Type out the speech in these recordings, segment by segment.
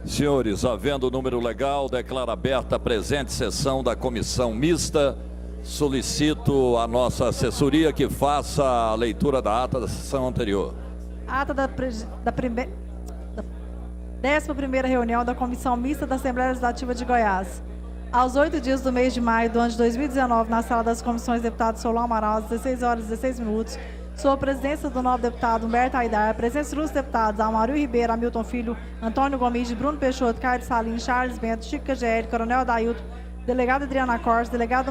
Senhores, havendo o número legal, declaro aberta a presente sessão da comissão mista. Solicito a nossa assessoria que faça a leitura da ata da sessão anterior. Ata da 11ª reunião da Comissão Mista da Assembleia Legislativa de Goiás. Aos 8 dias do mês de maio do ano de 2019, na sala das comissões, deputado Solon Amaral, às 16 horas e 16 minutos, sob a presidência do nobre deputado Humberto Aidar, a presença dos deputados Amauri Ribeiro, Hamilton Filho, Antônio Gomide, Bruno Peixoto, Caio Salim, Charles Bento, Chico KGL, Coronel Adailton, delegado Adriana Cortes, delegado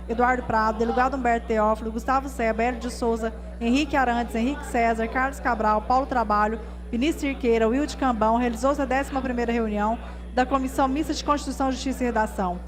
Eduardo Prado, delegado Humberto Teófilo, Gustavo Seba, Hélio de Souza, Henrique Arantes, Henrique César, Carlos Cabral, Paulo Trabalho, Vinícius Cirqueira, Wilde Cambão, realizou-se a 11ª reunião da Comissão Mista de Constituição, Justiça e Redação,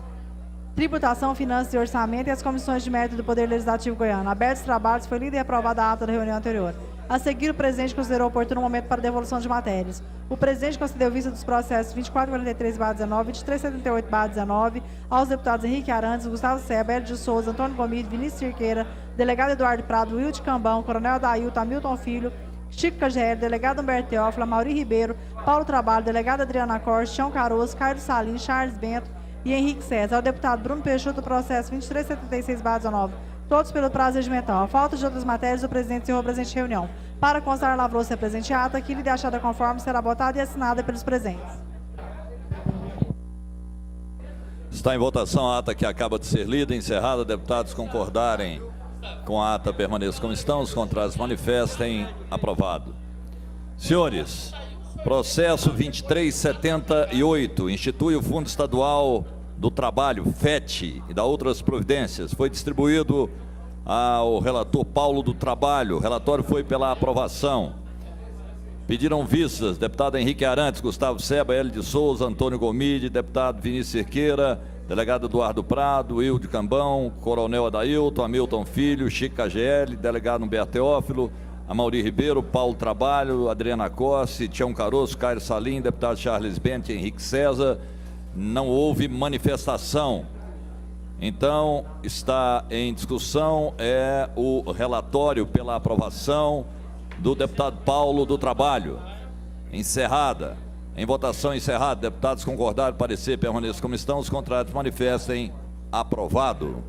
Tributação, Finanças e Orçamento e as Comissões de Mérito do Poder Legislativo Goiano. Abertos os trabalhos, foi lida e aprovada a ata da reunião anterior. A seguir, o presidente considerou oportuno o momento para devolução de matérias. O presidente concedeu vista dos processos 2443/19, 2378/19 aos deputados Henrique Arantes, Gustavo Seba, Hélio de Souza, Antônio Gomide, Vinícius Cirqueira, delegado Eduardo Prado, Wilde Cambão, Coronel Adailton, Hamilton Filho, Chico KGL, delegado Humberto Teófilo, Amauri Ribeiro, Paulo Trabalho, delegado Adriana Cortes, Tião Caroço, Caio Salim, Charles Bento e Henrique César. Ao deputado Bruno Peixoto, processo 2376/19, todos pelo prazo regimental. A falta de outras matérias, o presidente encerrou a presente reunião. Para constar, lavrou-se a presente ata, que lhe é achada conforme será votada e assinada pelos presentes. Está em votação a ata que acaba de ser lida e encerrada. Deputados concordarem com a ata, permaneçam como estão. Os contrários manifestem. Aprovado. Senhores, processo 2378 institui o Fundo Estadual do Trabalho, FET, e da outras providências. Foi distribuído ao relator Paulo do Trabalho. O relatório foi pela aprovação. Pediram vistas deputado Henrique Arantes, Gustavo Seba, Hélio de Souza, Antônio Gomide, deputado Vinícius Cirqueira, delegado Eduardo Prado, Wilde Cambão, Coronel Adailton, Hamilton Filho, Chico KGL, delegado Humberto Teófilo, Amauri Ribeiro, Paulo Trabalho, Adriana Corse, Tião Caroço, Caio Salim, deputado Charles Bento e Henrique César. Não houve manifestação. Então, está em discussão o relatório pela aprovação do deputado Paulo do Trabalho. Encerrada. Em votação encerrada, deputados concordaram, parecer, permaneçam como estão. Os contrários manifestem. Aprovado.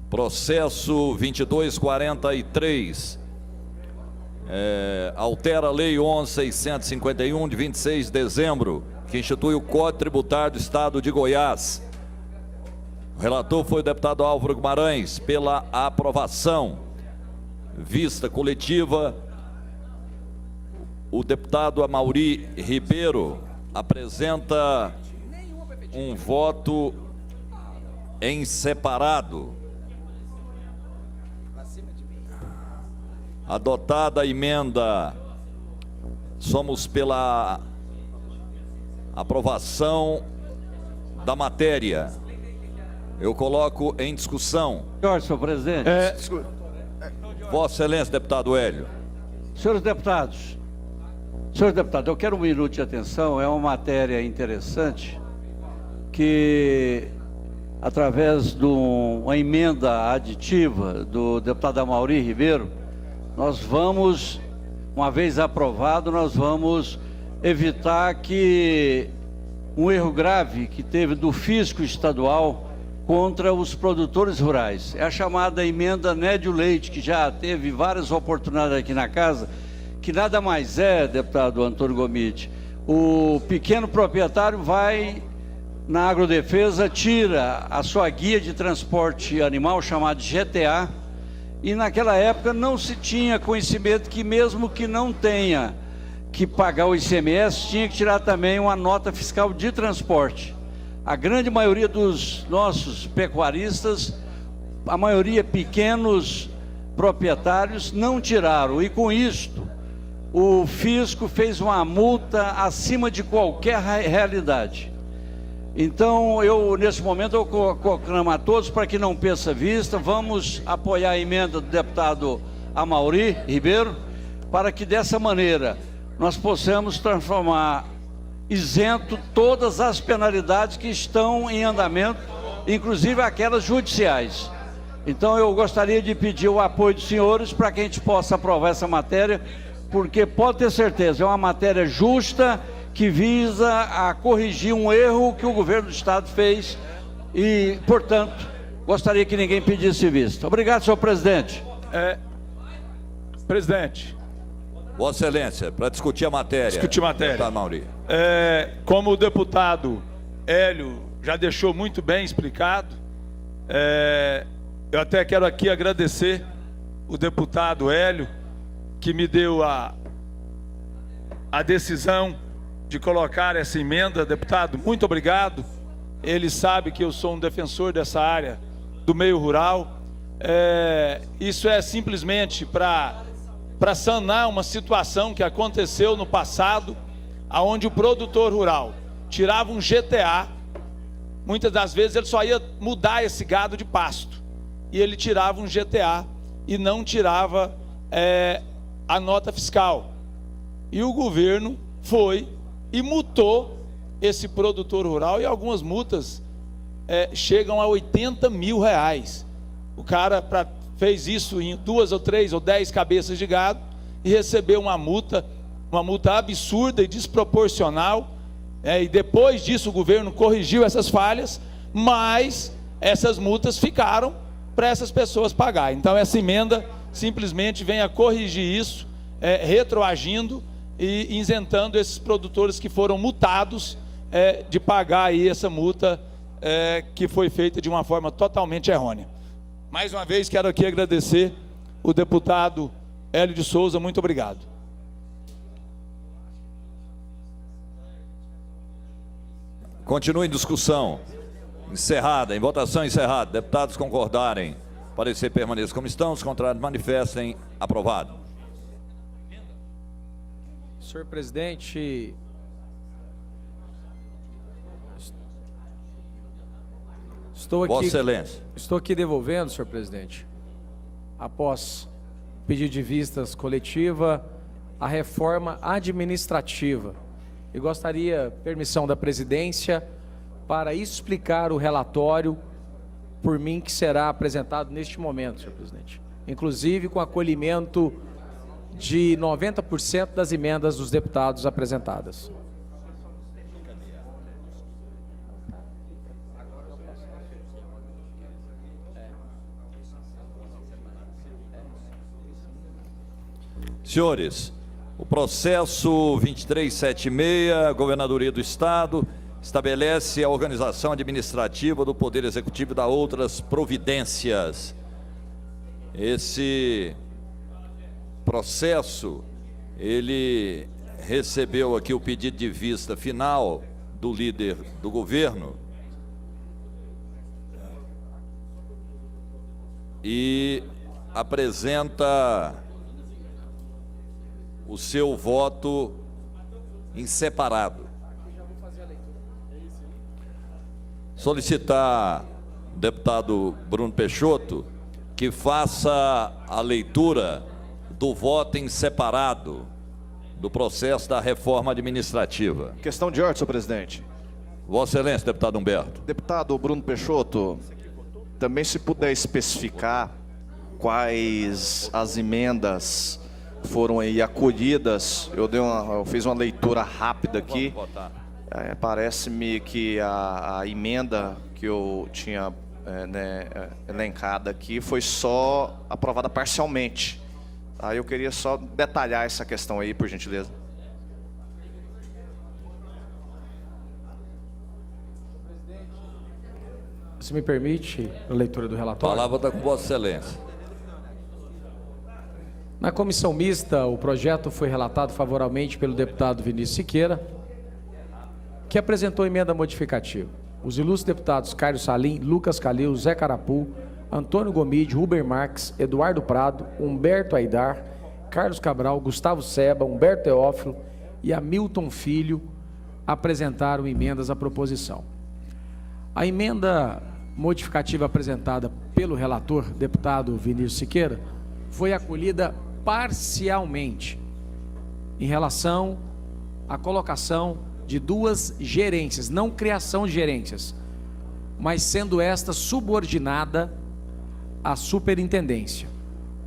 Processo 2243. Altera a Lei 11.651, de 26 de dezembro, que institui o Código Tributário do Estado de Goiás. O relator foi o deputado Álvaro Guimarães, pela aprovação. Vista coletiva, o deputado Amauri Ribeiro apresenta um voto em separado. Adotada a emenda, somos pela aprovação da matéria. Eu coloco em discussão. Senhor presidente. Vossa Excelência, deputado Hélio. Senhores deputados, eu quero um minuto de atenção. É uma matéria interessante que, através de uma emenda aditiva do deputado Amauri Ribeiro, nós vamos, uma vez aprovado, nós vamos evitar que um erro grave que teve do fisco estadual contra os produtores rurais. É a chamada emenda Nédio Leite, que já teve várias oportunidades aqui na casa, que nada mais é, deputado Antônio Gomide, o pequeno proprietário vai na agrodefesa, tira a sua guia de transporte animal, chamada GTA, e naquela época não se tinha conhecimento que mesmo que não tenha que pagar o ICMS, tinha que tirar também uma nota fiscal de transporte. A grande maioria dos nossos pecuaristas, a maioria pequenos proprietários, não tiraram, e com isto o fisco fez uma multa acima de qualquer realidade. Então, nesse momento, eu conclamo a todos para que não perca vista, vamos apoiar a emenda do deputado Amauri Ribeiro, para que dessa maneira nós possamos transformar isento todas as penalidades que estão em andamento, inclusive aquelas judiciais. Então eu gostaria de pedir o apoio dos senhores para que a gente possa aprovar essa matéria, porque pode ter certeza, é uma matéria justa que visa a corrigir um erro que o governo do estado fez e, portanto, gostaria que ninguém pedisse vista. Obrigado, senhor presidente. Presidente. Vossa Excelência, para discutir a matéria. Discutir matéria. Deputado Mauri. Como o deputado Hélio já deixou muito bem explicado, eu até quero aqui agradecer o deputado Hélio, que me deu a decisão de colocar essa emenda. Deputado, muito obrigado. Ele sabe que eu sou um defensor dessa área do meio rural. Isso é simplesmente para sanar uma situação que aconteceu no passado, onde o produtor rural tirava um GTA, muitas das vezes ele só ia mudar esse gado de pasto, e ele tirava um GTA e não tirava a nota fiscal. E o governo foi e multou esse produtor rural, e algumas multas chegam a R$80 mil. O cara fez isso em 2 ou 3 ou 10 cabeças de gado e recebeu uma multa absurda e desproporcional, e depois disso o governo corrigiu essas falhas, mas essas multas ficaram para essas pessoas pagar. Então essa emenda simplesmente vem a corrigir isso, retroagindo e isentando esses produtores que foram multados de pagar aí essa multa que foi feita de uma forma totalmente errônea. Mais uma vez quero aqui agradecer o deputado Hélio de Souza, muito obrigado. Continua em discussão. Encerrada, em votação encerrada. Deputados concordarem, parecer permaneça como estão, os contrários manifestem. Aprovado. Senhor presidente, Vossa Excelência. Estou aqui devolvendo, senhor presidente, após pedido de vistas coletiva, a reforma administrativa. E gostaria, permissão da presidência, para explicar o relatório por mim que será apresentado neste momento, senhor presidente. Inclusive com acolhimento de 90% das emendas dos deputados apresentadas. Senhores, o processo 2376, Governadoria do Estado, estabelece a organização administrativa do Poder Executivo e dá outras providências. Esse processo, ele recebeu aqui o pedido de vista final do líder do governo e apresenta o seu voto em separado. Solicitar o deputado Bruno Peixoto que faça a leitura do voto em separado do processo da reforma administrativa. Questão de ordem, senhor presidente. Vossa Excelência, deputado Humberto. Deputado Bruno Peixoto, também se puder especificar quais as emendas foram aí acolhidas. Eu fiz uma leitura rápida aqui. Parece-me que a emenda que eu tinha elencada aqui foi só aprovada parcialmente. Aí eu queria só detalhar essa questão aí, por gentileza. Se me permite a leitura do relatório. A palavra está com Vossa Excelência. Na comissão mista, o projeto foi relatado favoravelmente pelo deputado Vinícius Siqueira, que apresentou emenda modificativa. Os ilustres deputados Carlos Salim, Lucas Calil, Zé Carapu, Antônio Gomide, Ruber Marques, Eduardo Prado, Humberto Aidar, Carlos Cabral, Gustavo Seba, Humberto Teófilo e Hamilton Filho apresentaram emendas à proposição. A emenda modificativa apresentada pelo relator, deputado Vinícius Siqueira, foi acolhida parcialmente em relação à colocação de 2 gerências, não criação de gerências, mas sendo esta subordinada à superintendência.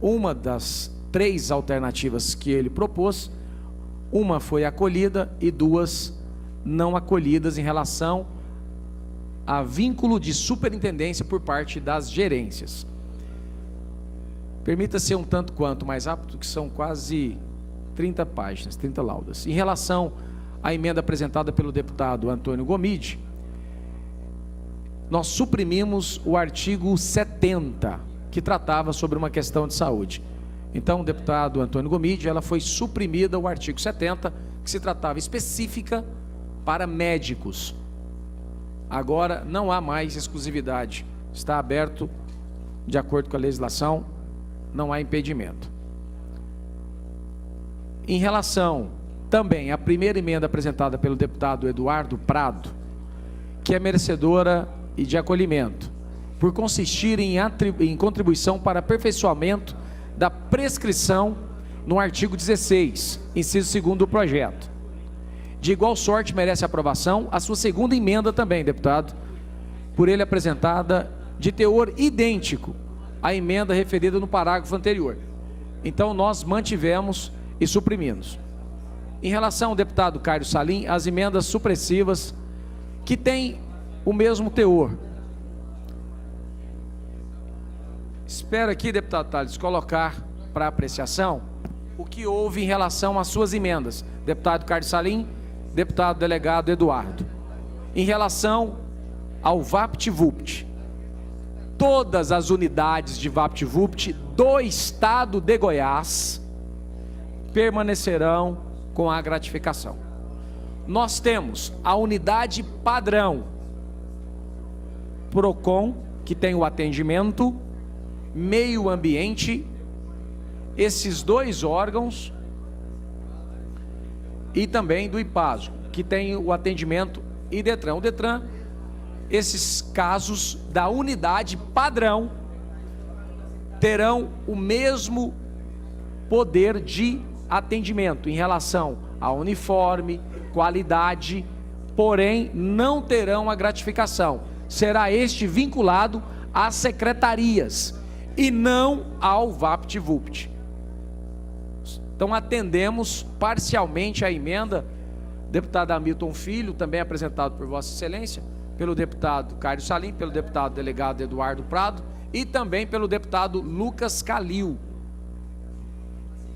Uma das 3 alternativas que ele propôs, uma foi acolhida e 2 não acolhidas em relação a vínculo de superintendência por parte das gerências. Permita ser um tanto quanto mais rápido, que são quase 30 páginas, 30 laudas. Em relação à emenda apresentada pelo deputado Antônio Gomide, nós suprimimos o artigo 70, que tratava sobre uma questão de saúde. Então, deputado Antônio Gomide, ela foi suprimida o artigo 70, que se tratava específica para médicos. Agora não há mais exclusividade, está aberto de acordo com a legislação, não há impedimento. Em relação também à primeira emenda apresentada pelo deputado Eduardo Prado, que é merecedora e de acolhimento, por consistir em contribuição para aperfeiçoamento da prescrição no artigo 16, inciso 2º do projeto. De igual sorte merece aprovação a sua segunda emenda também, deputado, por ele apresentada de teor idêntico à emenda referida no parágrafo anterior. Então nós mantivemos e suprimimos. Em relação ao deputado Caio Salim, as emendas supressivas que têm o mesmo teor. Espero aqui, deputado Tales, colocar para apreciação o que houve em relação às suas emendas. Deputado Caio Salim, deputado delegado Eduardo. Em relação ao VaptVupt, todas as unidades de VaptVupt do estado de Goiás permanecerão com a gratificação. Nós temos a unidade padrão Procon, que tem o atendimento, meio ambiente, esses 2 órgãos, e também do IPASO, que tem o atendimento, e DETRAN. O DETRAN, esses casos da unidade padrão terão o mesmo poder de atendimento em relação a uniforme, qualidade, porém não terão a gratificação. Será este vinculado às secretarias e não ao VaptVupt. Então atendemos parcialmente a emenda, deputado Hamilton Filho, também apresentado por Vossa Excelência, pelo deputado Caio Salim, pelo deputado delegado Eduardo Prado e também pelo deputado Lucas Calil,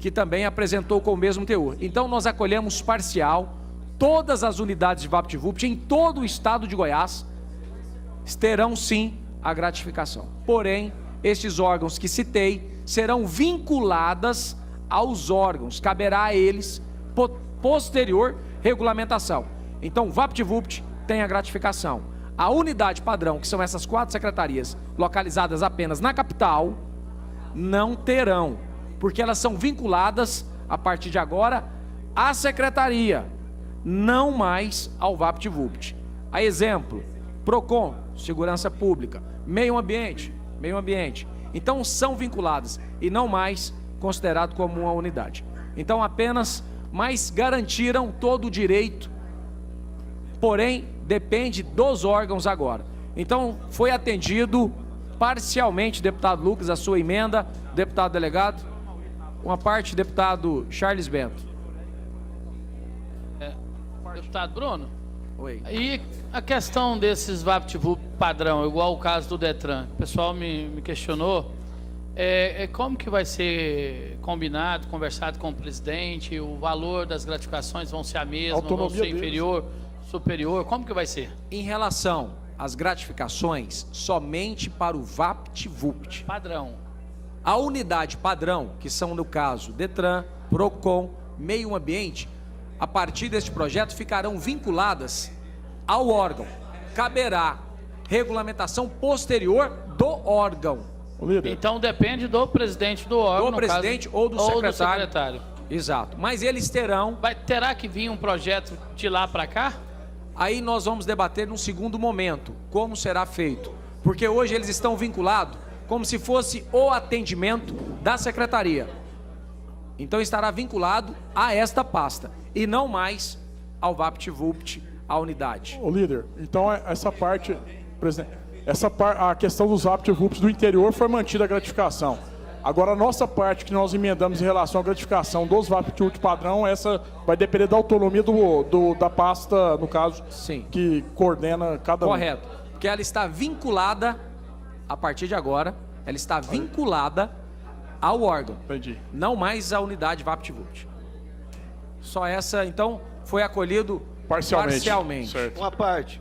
que também apresentou com o mesmo teor. Então nós acolhemos parcial, todas as unidades de VaptVupt em todo o estado de Goiás terão sim a gratificação. Porém, estes órgãos que citei serão vinculadas aos órgãos, caberá a eles posterior regulamentação. Então, o VaptVupt tem a gratificação. A unidade padrão, que são essas 4 secretarias localizadas apenas na capital, não terão, porque elas são vinculadas, a partir de agora, à secretaria, não mais ao VaptVupt. A exemplo, Procon, Segurança Pública, Meio Ambiente. Então são vinculadas e não mais considerado como uma unidade. Então apenas mais garantiram todo o direito, porém depende dos órgãos agora. Então foi atendido parcialmente, deputado Lucas, a sua emenda, deputado delegado, uma parte, deputado Charles Bento. Deputado Bruno? Oi. E a questão desses VaptVupt padrão, igual o caso do DETRAN, o pessoal me questionou, como que vai ser combinado, conversado com o presidente, o valor das gratificações vão ser a mesma, vão ser inferior, superior, como que vai ser? Em relação às gratificações, somente para o VaptVupt. Padrão. A unidade padrão, que são no caso DETRAN, Procon, Meio Ambiente, a partir deste projeto ficarão vinculadas ao órgão. Caberá regulamentação posterior do órgão. Então depende do presidente do órgão. Do presidente ou do secretário. Exato. Mas eles terão... Terá que vir um projeto de lá para cá? Aí nós vamos debater num segundo momento como será feito. Porque hoje eles estão vinculados como se fosse o atendimento da secretaria. Então estará vinculado a esta pasta e não mais ao VaptVupt, a unidade. Ô líder, então essa parte, presidente, a questão dos VaptVups do interior foi mantida a gratificação. Agora, a nossa parte que nós emendamos em relação à gratificação dos VaptVups padrão, essa vai depender da autonomia da pasta, no caso, Sim. que coordena cada um. Correto. Porque ela está vinculada, a partir de agora, ela está vinculada ao órgão. Entendi. Não mais à unidade VaptVupt. Só essa, então, foi acolhido parcialmente. Certo. Uma parte.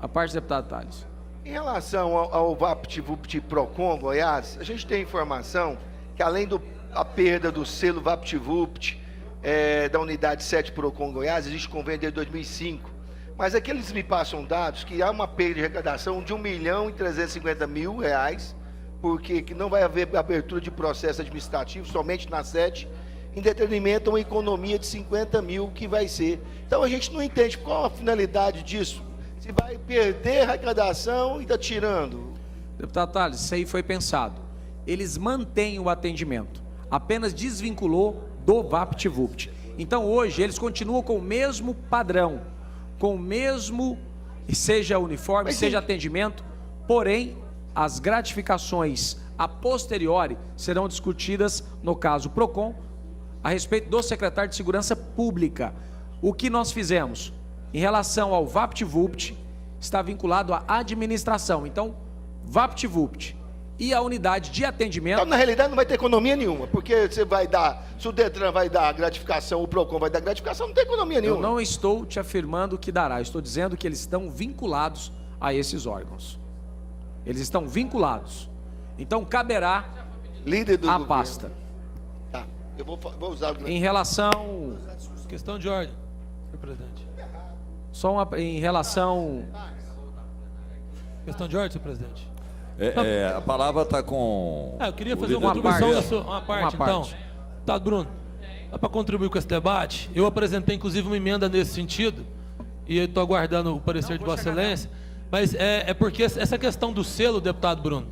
A parte do deputado Tales. Em relação ao VaptVupt Procon Goiás, a gente tem informação que além da perda do selo VaptVupt da unidade 7 Procon Goiás, existe convênio desde 2005. Mas aqui eles me passam dados que há uma perda de arrecadação de R$1.350.000, porque que não vai haver abertura de processo administrativo somente na 7, em detrimento a uma economia de 50 mil que vai ser. Então a gente não entende qual a finalidade disso. Se vai perder a arrecadação e está tirando. Deputado Tales, isso aí foi pensado. Eles mantêm o atendimento, apenas desvinculou do VaptVupt. Então hoje eles continuam com o mesmo padrão, com o mesmo, seja uniforme, seja atendimento, porém as gratificações a posteriori serão discutidas no caso Procon, a respeito do secretário de Segurança Pública. O que nós fizemos em relação ao VaptVupt está vinculado à administração. Então, VaptVupt e a unidade de atendimento... Então, na realidade, não vai ter economia nenhuma, porque você vai dar, se o Detran vai dar gratificação, o Procon vai dar gratificação, não tem economia nenhuma. Eu não estou te afirmando que dará, eu estou dizendo que eles estão vinculados a esses órgãos. Eles estão vinculados. Então, caberá líder do a governo. pasta. Tá, eu vou usar o... Em relação... Questão de ordem, senhor presidente. Só em relação... Questão de ordem, senhor presidente. A palavra está com... Eu queria o fazer líder uma do contribuição governo. uma parte, então. Tá, Bruno, dá para contribuir com esse debate? Eu apresentei, inclusive, uma emenda nesse sentido, e eu estou aguardando o parecer de Vossa Excelência, mas é porque essa questão do selo, deputado Bruno,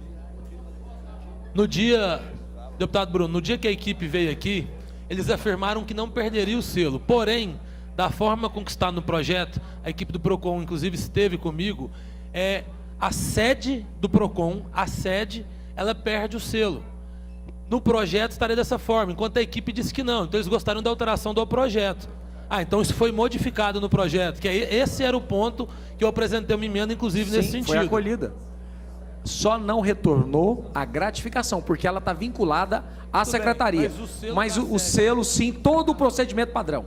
deputado Bruno, no dia que a equipe veio aqui, eles afirmaram que não perderia o selo, porém, da forma com que está no projeto, a equipe do Procon, inclusive, esteve comigo, a sede do Procon, ela perde o selo. No projeto estaria dessa forma, enquanto a equipe disse que não. Então eles gostaram da alteração do projeto. Então isso foi modificado no projeto, que esse era o ponto que eu apresentei uma emenda, inclusive, nesse sentido. Foi acolhida. Só não retornou a gratificação, porque ela está vinculada à secretaria. Mas o selo, sim, todo o procedimento padrão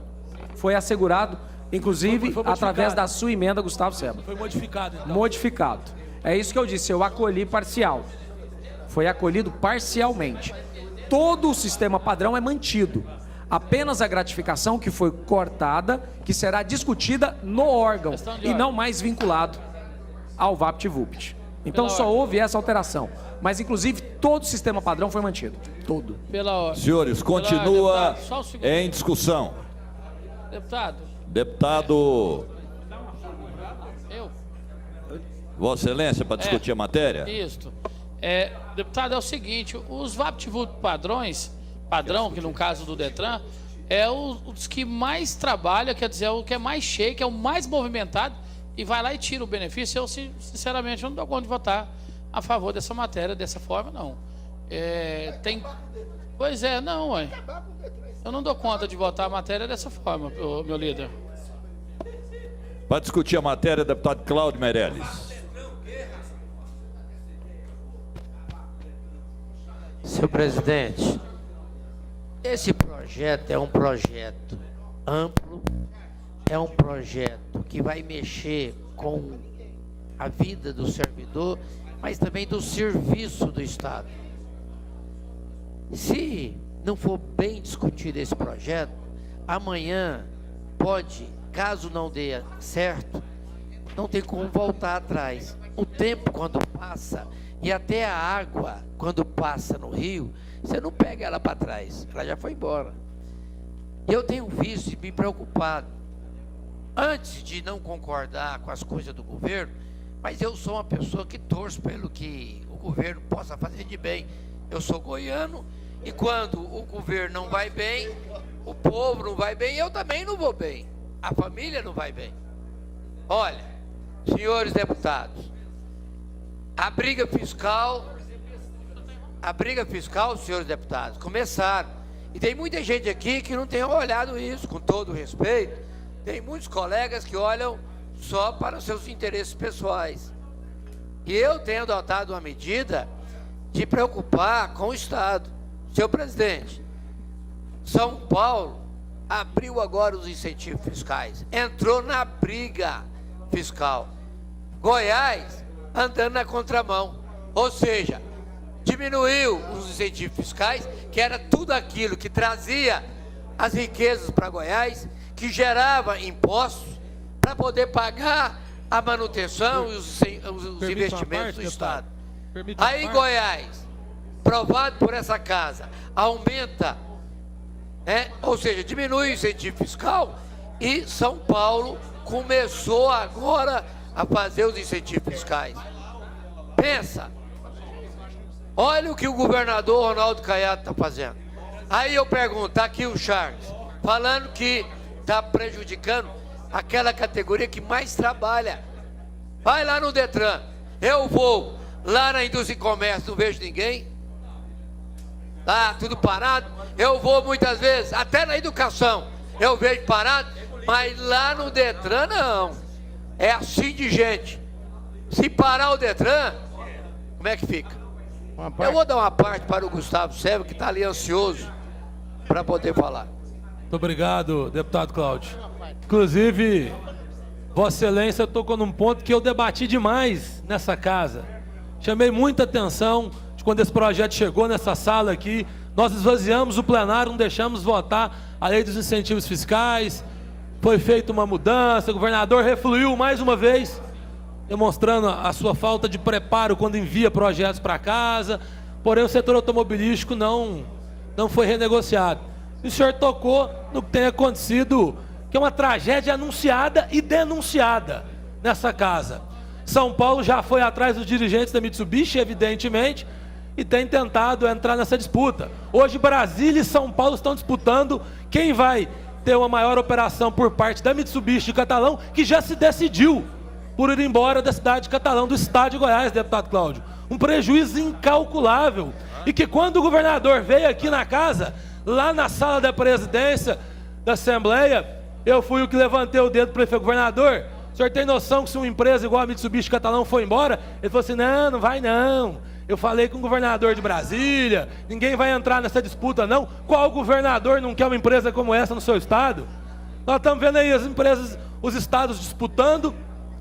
foi assegurado, inclusive através da sua emenda, Gustavo Seba. Foi modificado, então. Modificado. É isso que eu disse, eu acolhi parcial. Foi acolhido parcialmente. Todo o sistema padrão é mantido. Apenas a gratificação que foi cortada, que será discutida no órgão e não mais vinculado ao VaptVupt. Então só houve essa alteração. Mas, inclusive, todo o sistema padrão foi mantido. Todo. Pela ordem. Senhores, continua deputado, só um segundo. em discussão. Deputado... Vossa Excelência, para discutir a matéria? Isso. Deputado, é o seguinte, os VaptVupt padrão, que no caso do Detran, é os que mais trabalha, quer dizer, é o que é mais cheio, que é o mais movimentado, e vai lá e tira o benefício. Eu, sinceramente, eu não dou conta de votar a favor dessa matéria, dessa forma, não. Pois é, não, ué. Eu não dou conta de votar a matéria dessa forma, meu líder. Para discutir a matéria, deputado Cláudio Meirelles. Senhor presidente, esse projeto é um projeto amplo, é um projeto que vai mexer com a vida do servidor, mas também do serviço do Estado. Se não for bem discutido esse projeto, amanhã pode, caso não dê certo, não tem como voltar atrás. O tempo, quando passa, e até a água, quando passa no rio, você não pega ela para trás, ela já foi embora. E eu tenho visto e me preocupado, antes de não concordar com as coisas do governo, mas eu sou uma pessoa que torço pelo que o governo possa fazer de bem. Eu sou goiano, e quando o governo não vai bem, o povo não vai bem, eu também não vou bem, a família não vai bem. Olha, senhores deputados, A briga fiscal, senhores deputados, começaram. E tem muita gente aqui que não tem olhado isso, com todo respeito. Tem muitos colegas que olham só para os seus interesses pessoais. E eu tenho adotado uma medida de preocupar com o Estado. Senhor presidente, São Paulo abriu agora os incentivos fiscais, entrou na briga fiscal. Goiás andando na contramão, ou seja, diminuiu os incentivos fiscais, que era tudo aquilo que trazia as riquezas para Goiás, que gerava impostos para poder pagar a manutenção e os investimentos do Estado. Aí Goiás, provado por essa casa, aumenta, ou seja, diminui o incentivo fiscal, e São Paulo começou agora a fazer os incentivos fiscais. Pensa, olha o que o governador Ronaldo Caiado está fazendo. Aí eu pergunto, está aqui o Charles, falando que está prejudicando aquela categoria que mais trabalha. Vai lá no Detran, eu vou lá na indústria e comércio, não vejo ninguém, tá tudo parado. Eu vou muitas vezes, até na educação, eu vejo parado, mas lá no Detran não, é assim de gente. Se parar o Detran, como é que fica? Eu vou dar uma parte para o Gustavo Sérgio, que está ali ansioso para poder falar. Muito obrigado, deputado Cláudio. Inclusive, Vossa Excelência tocou num ponto que eu debati demais nessa casa. Chamei muita atenção de quando esse projeto chegou nessa sala aqui. Nós esvaziamos o plenário, não deixamos votar a lei dos incentivos fiscais. Foi feita uma mudança, o governador refluiu mais uma vez, demonstrando a sua falta de preparo quando envia projetos para casa. Porém, o setor automobilístico não foi renegociado. E o senhor tocou no que tem acontecido, que é uma tragédia anunciada e denunciada nessa casa. São Paulo já foi atrás dos dirigentes da Mitsubishi, evidentemente, e tem tentado entrar nessa disputa. Hoje Brasília e São Paulo estão disputando quem vai ter uma maior operação por parte da Mitsubishi de Catalão, que já se decidiu por ir embora da cidade de Catalão, do estado de Goiás, deputado Cláudio. Um prejuízo incalculável. E que quando o governador veio aqui na casa, lá na sala da presidência da Assembleia, eu fui o que levantei o dedo para o governador. O senhor tem noção que se uma empresa igual a Mitsubishi Catalão for embora? Ele falou assim, não vai não. Eu falei com o governador de Brasília, ninguém vai entrar nessa disputa não. Qual governador não quer uma empresa como essa no seu estado? Nós estamos vendo aí as empresas, os estados disputando,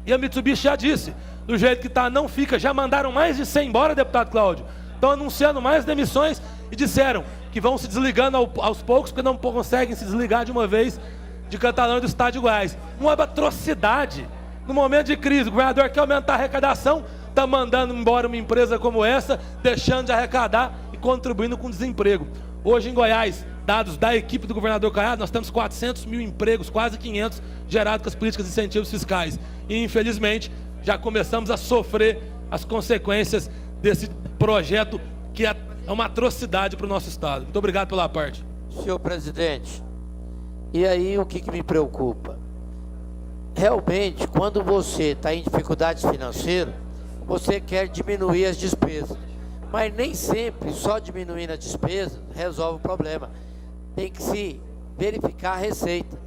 e a Mitsubishi já disse, do jeito que está, não fica. Já mandaram mais de 100 embora, deputado Cláudio. Estão anunciando mais demissões e disseram que vão se desligando aos poucos, porque não conseguem se desligar de uma vez de Catalão e do estado de Goiás. Uma atrocidade. No momento de crise, o governador quer aumentar a arrecadação, está mandando embora uma empresa como essa, deixando de arrecadar e contribuindo com o desemprego. Hoje em Goiás, dados da equipe do governador Caiado, nós temos 400 mil empregos, quase 500, gerados com as políticas de incentivos fiscais. E infelizmente, já começamos a sofrer as consequências desse projeto que é uma atrocidade para o nosso estado. Muito obrigado pela parte. Senhor presidente, e aí o que me preocupa? Realmente, quando você está em dificuldades financeiras, você quer diminuir as despesas. Mas nem sempre só diminuindo as despesas resolve o problema. Tem que se verificar a receita.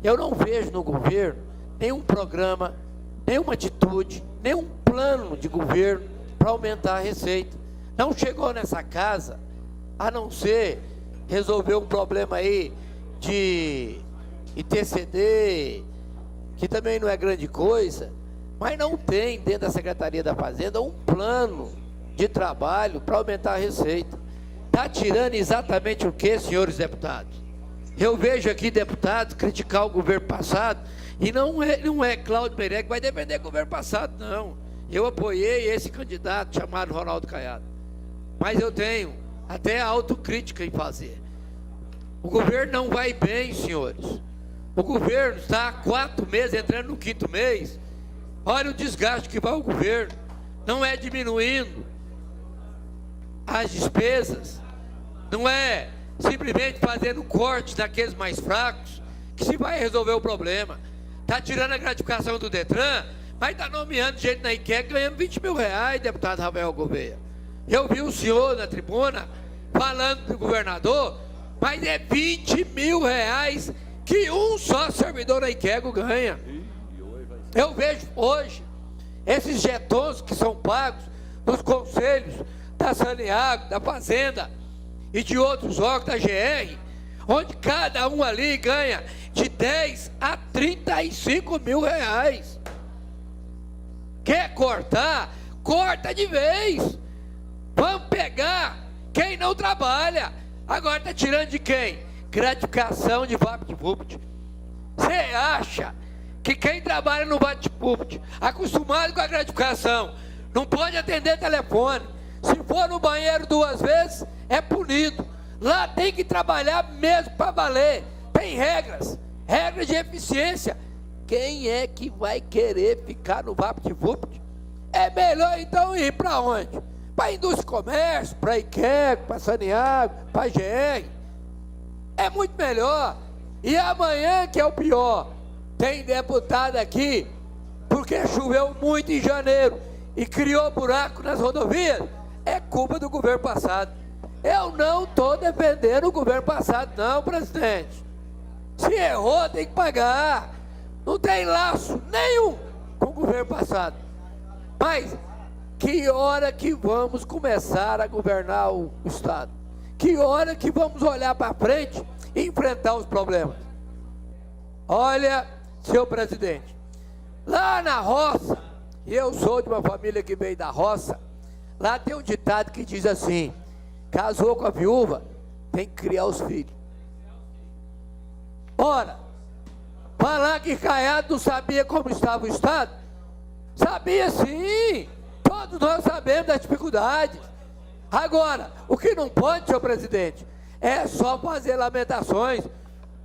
Eu não vejo no governo nenhum programa, nenhuma atitude, nenhum plano de governo para aumentar a receita. Não chegou nessa casa, a não ser resolver um problema aí de ITCD, que também não é grande coisa, mas não tem dentro da Secretaria da Fazenda um plano de trabalho para aumentar a receita. Está tirando exatamente o que, senhores deputados? Eu vejo aqui deputados criticar o governo passado, e não é Cláudio Pereira que vai defender o governo passado, não. Eu apoiei esse candidato chamado Ronaldo Caiado. Mas eu tenho até autocrítica em fazer. O governo não vai bem, senhores. O governo está há 4 meses, entrando no 5º mês. Olha o desgaste que vai o governo. Não é diminuindo as despesas, não é simplesmente fazendo cortes daqueles mais fracos que se vai resolver o problema. Está tirando a gratificação do Detran, Mas está nomeando gente na IQEC ganhando 20 mil reais, deputado Rafael Gouveia. Eu vi o senhor na tribuna falando do governador, mas é 20 mil reais que um só servidor da IQEG ganha. Eu vejo hoje esses jetons que são pagos nos conselhos da Saneago, da Fazenda e de outros órgãos da GR, onde cada um ali ganha de 10 a 35 mil reais. Quer cortar? Corta de vez. Vamos pegar quem não trabalha. Agora está tirando de quem? Gratificação de VaptVupt. Você acha que quem trabalha no VaptVupt, acostumado com a gratificação, não pode atender telefone? Se for no banheiro 2 vezes, é punido. Lá tem que trabalhar mesmo para valer. Tem regras de eficiência. Quem é que vai querer ficar no VaptVupt? É melhor então ir para onde? Para a indústria e comércio, para a IQEG, para a Saneago, para a GR. É muito melhor. E amanhã, que é o pior, tem deputado aqui, porque choveu muito em janeiro e criou buraco nas rodovias, é culpa do governo passado. Eu não estou defendendo o governo passado, não, presidente. Se errou, tem que pagar. Não tem laço nenhum com o governo passado. Mas que hora que vamos começar a governar o Estado? Que hora que vamos olhar para frente e enfrentar os problemas? Olha, senhor presidente, lá na roça, e eu sou de uma família que veio da roça, lá tem um ditado que diz assim: casou com a viúva, tem que criar os filhos. Ora, falar que Caiado não sabia como estava o Estado? Sabia sim, todos nós sabemos das dificuldades. Agora, o que não pode, senhor presidente, é só fazer lamentações.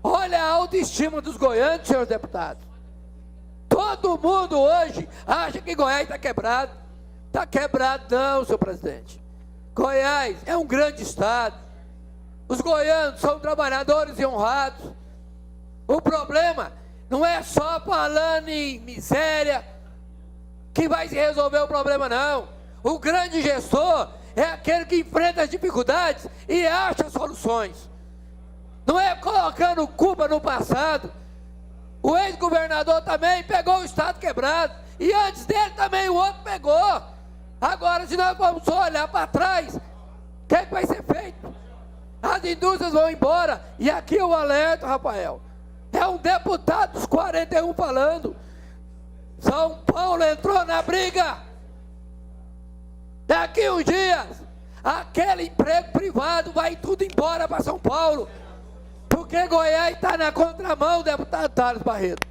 Olha a autoestima dos goianos, senhor deputado. Todo mundo hoje acha que Goiás está quebrado. Está quebrado não, senhor presidente. Goiás é um grande estado. Os goianos são trabalhadores e honrados. O problema não é só falando em miséria que vai se resolver o problema, não. O grande gestor é aquele que enfrenta as dificuldades e acha soluções. Não é colocando culpa no passado. O ex-governador também pegou o estado quebrado. E antes dele também o outro pegou. Agora, se nós vamos só olhar para trás, o que é que vai ser feito? As indústrias vão embora. E aqui eu alerto, Rafael. É um deputado dos 41 falando. São Paulo entrou na briga. Daqui uns dias, aquele emprego privado vai tudo embora para São Paulo. Porque Goiás está na contramão, deputado Thales Barreto.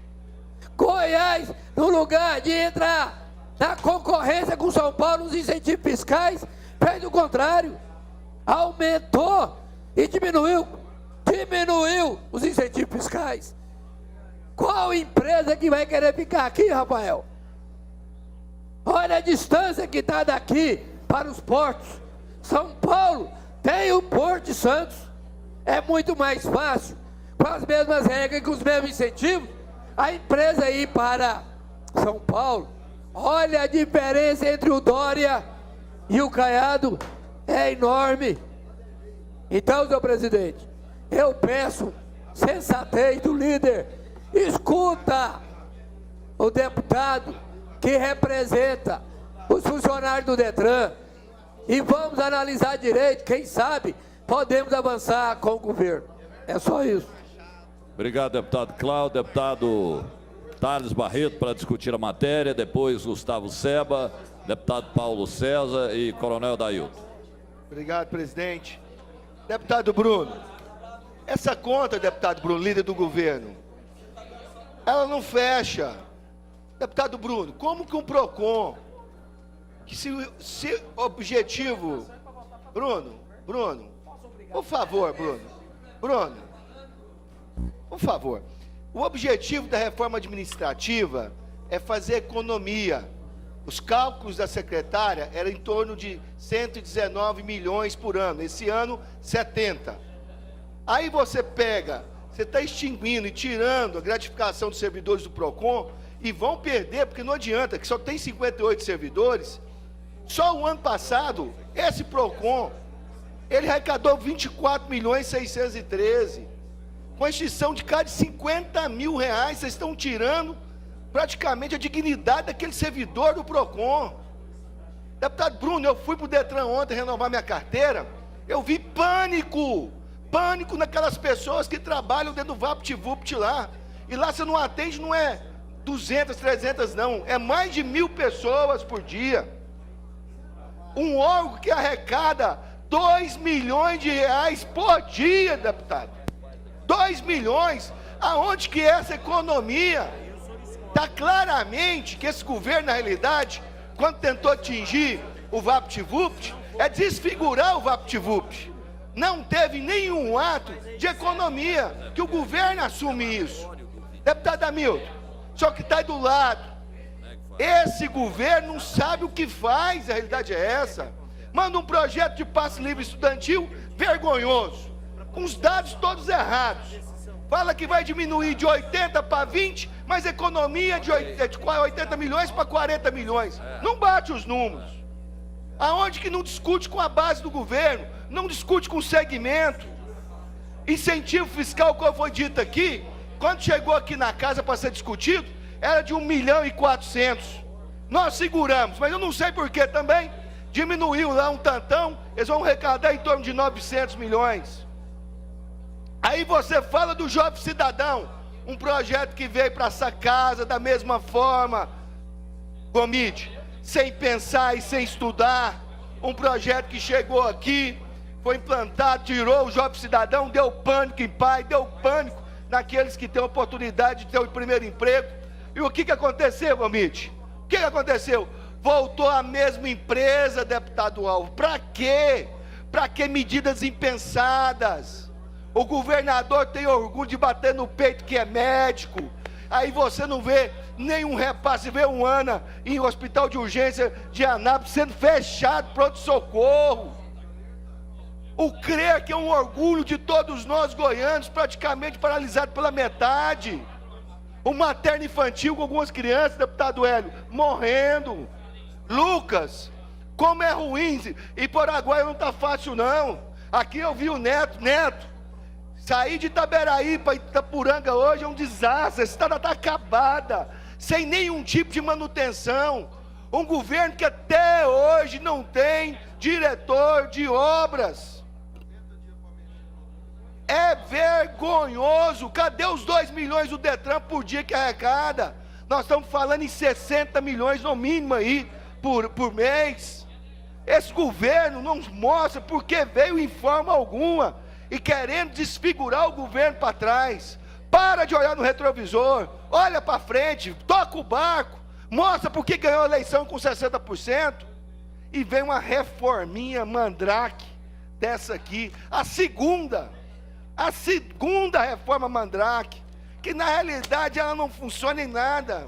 Goiás, no lugar de entrar na concorrência com São Paulo, nos incentivos fiscais, fez o contrário. Aumentou e diminuiu os incentivos fiscais. Qual empresa que vai querer ficar aqui, Rafael? Olha a distância que está daqui para os portos. São Paulo tem o Porto de Santos. É muito mais fácil, com as mesmas regras e com os mesmos incentivos, a empresa ir para São Paulo. Olha a diferença entre o Dória e o Caiado, é enorme. Então, senhor presidente, eu peço sensatez do líder. Escuta o deputado que representa os funcionários do Detran e vamos analisar direito, quem sabe podemos avançar com o governo. É só isso. Obrigado, deputado Cláudio. Deputado Thales Barreto para discutir a matéria, depois Gustavo Seba, deputado Paulo César e coronel Dailton. Obrigado, presidente. Deputado Bruno, essa conta, deputado Bruno, líder do governo, ela não fecha. Deputado Bruno, como que um PROCON, que se objetivo... Bruno, por favor, Bruno, por favor. O objetivo da reforma administrativa é fazer economia. Os cálculos da secretária eram em torno de 119 milhões por ano. Esse ano, 70. Aí você está extinguindo e tirando a gratificação dos servidores do PROCON e vão perder, porque não adianta, que só tem 58 servidores. Só o ano passado, esse PROCON, ele arrecadou 24.613.000. Com a extinção de cada 50 mil reais, vocês estão tirando praticamente a dignidade daquele servidor do PROCON. Deputado Bruno, eu fui para o Detran ontem renovar minha carteira, eu vi pânico naquelas pessoas que trabalham dentro do VaptVupt lá. E lá você não atende, não é 200, 300 não, é mais de 1.000 pessoas por dia. Um órgão que arrecada 2 milhões de reais por dia, deputado. 2 milhões, aonde que é essa economia? Está claramente que esse governo, na realidade, quando tentou atingir o VaptVupt, é desfigurar o VaptVupt. Não teve nenhum ato de economia, que o governo assume isso. Deputado Hamilton, só que está aí do lado. Esse governo não sabe o que faz, a realidade é essa. Manda um projeto de passe livre estudantil vergonhoso, com os dados todos errados. Fala que vai diminuir de 80 para 20, mas economia de 80 milhões para 40 milhões. Não bate os números. Aonde que não discute com a base do governo, não discute com o segmento. Incentivo fiscal, como foi dito aqui, quando chegou aqui na casa para ser discutido, era de 1.400.000. Nós seguramos, mas eu não sei por que também diminuiu lá um tantão, eles vão arrecadar em torno de 900 milhões. Aí você fala do Jovem Cidadão, um projeto que veio para essa casa da mesma forma, Gomide, sem pensar e sem estudar, um projeto que chegou aqui, foi implantado, tirou o Jovem Cidadão, deu pânico em pai, deu pânico naqueles que têm a oportunidade de ter o primeiro emprego. E o que aconteceu, Gomide? O que aconteceu? Voltou a mesma empresa, deputado Alvo. Para quê? Para que medidas impensadas? O governador tem orgulho de bater no peito que é médico. Aí você não vê nenhum repasse, vê um ano em hospital de urgência de Anápolis sendo fechado, pronto-socorro. O CREA, que é um orgulho de todos nós goianos, praticamente paralisado pela metade. O materno infantil com algumas crianças, deputado Hélio, morrendo. Lucas, como é ruim, e por Araguaia não está fácil não. Aqui eu vi o Neto, sair de Itaberaí para Itapuranga hoje é um desastre, a estrada está acabada, sem nenhum tipo de manutenção. Um governo que até hoje não tem diretor de obras. É vergonhoso. Cadê os 2 milhões do Detran por dia que arrecada? Nós estamos falando em 60 milhões no mínimo aí por mês. Esse governo não mostra porque veio em forma alguma e querendo desfigurar o governo para trás. Para de olhar no retrovisor, olha para frente, toca o barco, mostra porque ganhou a eleição com 60%. E vem uma reforminha mandrake dessa aqui, a segunda reforma mandrake, que na realidade ela não funciona em nada.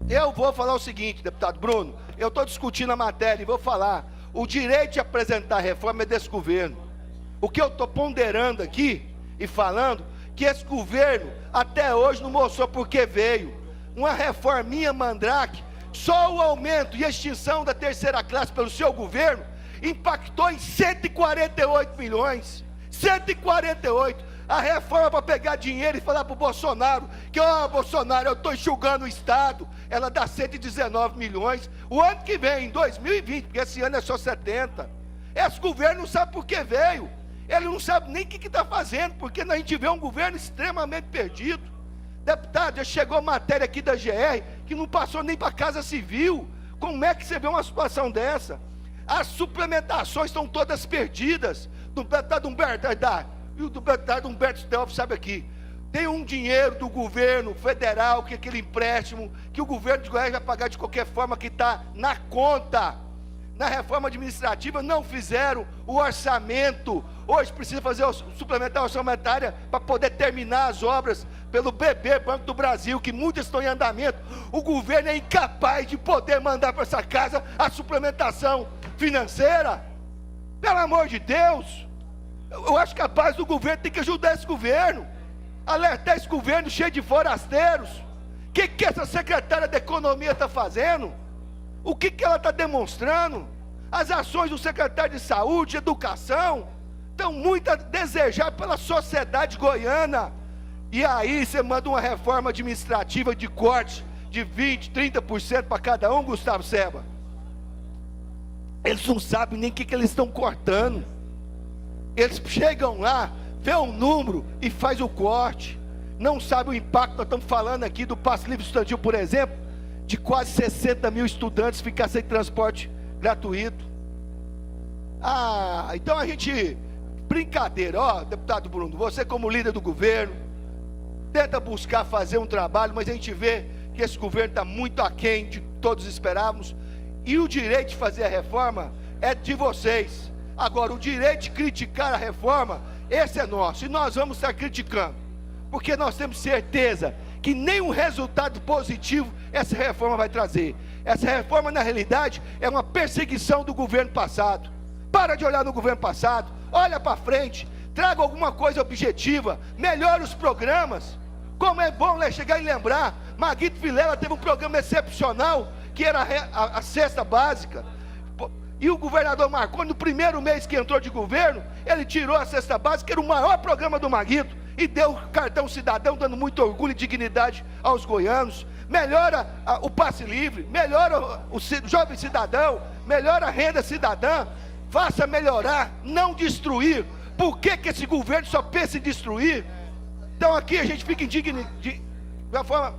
Eu vou falar o seguinte, deputado Bruno, eu estou discutindo a matéria e vou falar, o direito de apresentar reforma é desse governo. O que eu estou ponderando aqui e falando, que esse governo até hoje não mostrou por que veio. Uma reforminha mandrake, só o aumento e extinção da terceira classe pelo seu governo impactou em 148 milhões. 148. A reforma para pegar dinheiro e falar para o Bolsonaro que, Bolsonaro, eu estou enxugando o Estado, ela dá 119 milhões. O ano que vem, em 2020, porque esse ano é só 70. Esse governo não sabe por que veio. Ele não sabe nem o que está fazendo, porque a gente vê um governo extremamente perdido. Deputado, já chegou matéria aqui da GR que não passou nem para a Casa Civil. Como é que você vê uma situação dessa? As suplementações estão todas perdidas. Do deputado Humberto Haddad e o do deputado Humberto Stelf, sabe aqui. Tem um dinheiro do governo federal, que é aquele empréstimo, que o governo de Goiás vai pagar de qualquer forma, que está na conta. Na reforma administrativa não fizeram o orçamento. Hoje precisa fazer suplementar orçamentária para poder terminar as obras pelo BB, Banco do Brasil, que muitas estão em andamento. O governo é incapaz de poder mandar para essa casa a suplementação financeira. Pelo amor de Deus, eu acho que a base do governo tem que ajudar esse governo. alertar esse governo cheio de forasteiros. O que essa secretária da Economia está fazendo? O que ela está demonstrando? As ações do secretário de Saúde, Educação, estão muito a desejar pela sociedade goiana. E aí você manda uma reforma administrativa de corte de 20%, 30% para cada um, Gustavo Seba. Eles não sabem nem o que eles estão cortando. Eles chegam lá, vê um número e faz o corte. Não sabe o impacto. Nós estamos falando aqui do passe livre estudantil, por exemplo, de quase 60 mil estudantes ficar sem transporte gratuito. Então a gente, brincadeira, ó, deputado Bruno, você como líder do governo, tenta buscar fazer um trabalho, mas a gente vê que esse governo está muito aquém de todos esperávamos, e o direito de fazer a reforma é de vocês. Agora, o direito de criticar a reforma, esse é nosso, e nós vamos estar criticando, porque nós temos certeza que nenhum resultado positivo essa reforma vai trazer. Essa reforma, na realidade, é uma perseguição do governo passado. Para de olhar no governo passado, olha para frente, traga alguma coisa objetiva, melhore os programas. Como é bom chegar e lembrar, Maguito Vilela teve um programa excepcional, que era a cesta básica, e o governador Marconi, no primeiro mês que entrou de governo, ele tirou a cesta básica, que era o maior programa do Maguito, e deu o cartão cidadão, dando muito orgulho e dignidade aos goianos. Melhora o passe livre, melhora o jovem cidadão, melhora a renda cidadã, faça melhorar, não destruir. Por que esse governo só pensa em destruir? Então aqui a gente fica de uma forma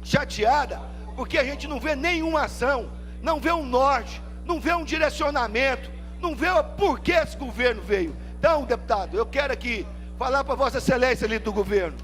chateada, porque a gente não vê nenhuma ação, não vê um norte, não vê um direcionamento, não vê o porquê esse governo veio. Então, deputado, eu quero aqui falar para Vossa Excelência ali do governo,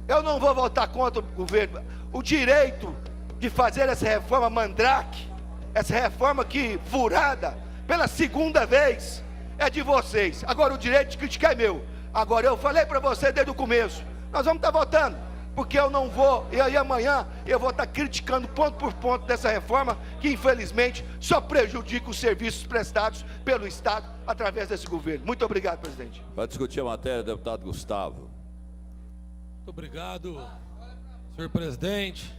eu não vou votar contra o governo. O direito de fazer essa reforma mandrake, essa reforma que furada pela segunda vez, é de vocês. Agora o direito de criticar é meu. Agora eu falei para você desde o começo, nós vamos estar votando, porque eu não vou, e aí amanhã eu vou estar criticando ponto por ponto dessa reforma, que infelizmente só prejudica os serviços prestados pelo Estado através desse governo. Muito obrigado, presidente. Para discutir a matéria, deputado Gustavo. Muito obrigado, senhor presidente.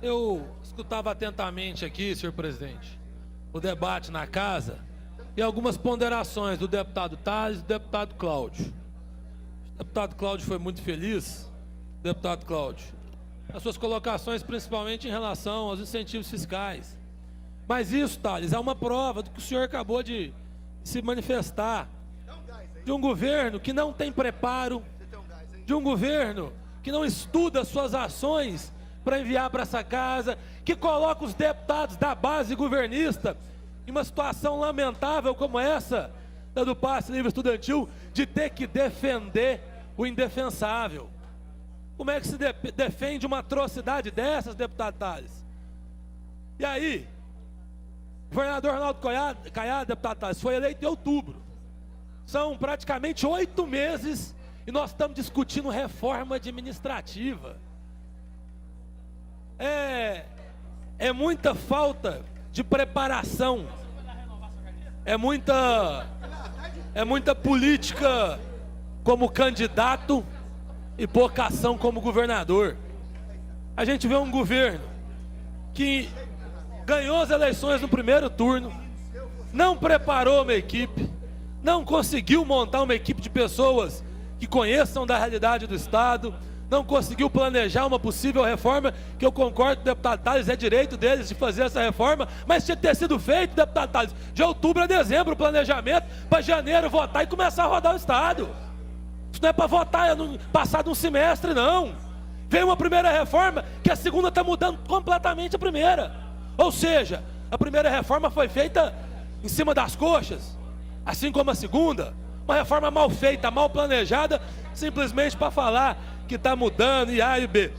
Eu escutava atentamente aqui, senhor presidente, o debate na casa e algumas ponderações do deputado Tales e do deputado Cláudio. O deputado Cláudio foi muito feliz, deputado Cláudio, as suas colocações, principalmente em relação aos incentivos fiscais. Mas isso, Tales, é uma prova do que o senhor acabou de se manifestar, de um governo que não tem preparo, de um governo que não estuda suas ações para enviar para essa casa, que coloca os deputados da base governista em uma situação lamentável como essa, da do passe livre estudantil, de ter que defender o indefensável. Como é que se defende uma atrocidade dessas, deputado Tales? E aí, o governador Ronaldo Caiado, deputado Tales, foi eleito em outubro. São praticamente 8 meses e nós estamos discutindo reforma administrativa. É muita falta de preparação, é muita política como candidato e pouca ação como governador. A gente vê um governo que ganhou as eleições no primeiro turno, não preparou uma equipe, não conseguiu montar uma equipe de pessoas que conheçam da realidade do Estado, não conseguiu planejar uma possível reforma, que eu concordo com o deputado Tales, é direito deles de fazer essa reforma, mas tinha que ter sido feito, deputado Tales, de outubro a dezembro o planejamento, para janeiro votar e começar a rodar o Estado. Isso não é para votar passado um semestre, não. Veio uma primeira reforma, que a segunda está mudando completamente a primeira. Ou seja, a primeira reforma foi feita em cima das coxas, assim como a segunda, uma reforma mal feita, mal planejada, simplesmente para falar que está mudando e A e B.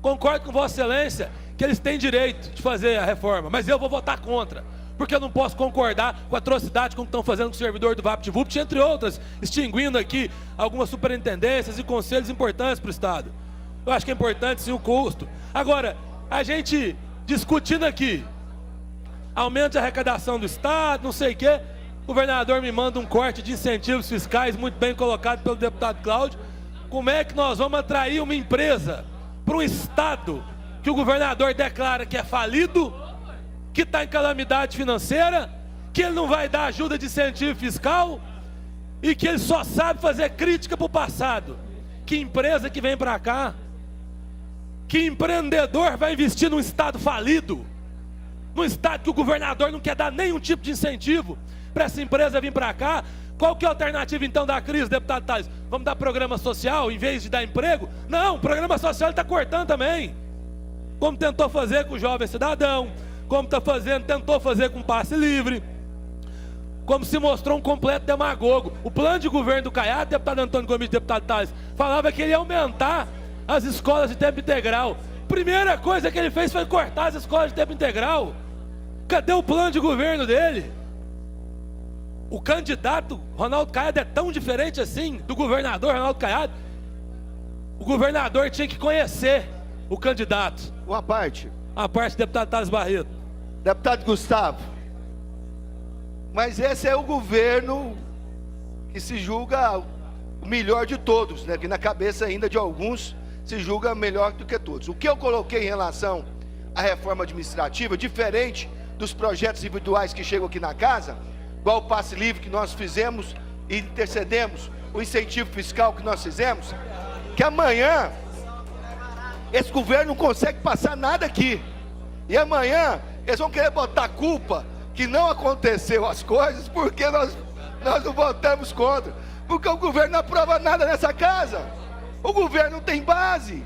Concordo com Vossa Excelência que eles têm direito de fazer a reforma, mas eu vou votar contra, porque eu não posso concordar com a atrocidade que estão fazendo com o servidor do VaptVupt, entre outras, extinguindo aqui algumas superintendências e conselhos importantes para o Estado. Eu acho que é importante sim o custo. Agora, a gente discutindo aqui aumento de arrecadação do Estado, não sei o quê, o governador me manda um corte de incentivos fiscais muito bem colocado pelo deputado Cláudio, Como é que nós vamos atrair uma empresa para um estado que o governador declara que é falido, que está em calamidade financeira, que ele não vai dar ajuda de incentivo fiscal e que ele só sabe fazer crítica para o passado? Que empresa que vem para cá? Que empreendedor vai investir num estado falido? Num estado que o governador não quer dar nenhum tipo de incentivo para essa empresa vir para cá? Qual que é a alternativa então da crise, deputado Tales? Vamos dar programa social em vez de dar emprego? Não, o programa social ele está cortando também. Como tentou fazer com o Jovem Cidadão, como tentou fazer com o Passe Livre, como se mostrou um completo demagogo. O plano de governo do Caiado, deputado Antônio Gomes, deputado Tales, falava que ele ia aumentar as escolas de tempo integral. Primeira coisa que ele fez foi cortar as escolas de tempo integral. Cadê o plano de governo dele? O candidato Ronaldo Caiado é tão diferente assim do governador Ronaldo Caiado. O governador tinha que conhecer o candidato. Uma parte. A parte do deputado Tales Barreto. Deputado Gustavo, mas esse é o governo que se julga o melhor de todos, né? Que na cabeça ainda de alguns se julga melhor do que todos. O que eu coloquei em relação à reforma administrativa, diferente dos projetos individuais que chegam aqui na casa, igual o passe livre que nós fizemos e intercedemos, o incentivo fiscal que nós fizemos, que amanhã esse governo não consegue passar nada aqui, e amanhã eles vão querer botar culpa que não aconteceu as coisas porque nós não votamos contra, porque o governo não aprova nada nessa casa. O governo não tem base.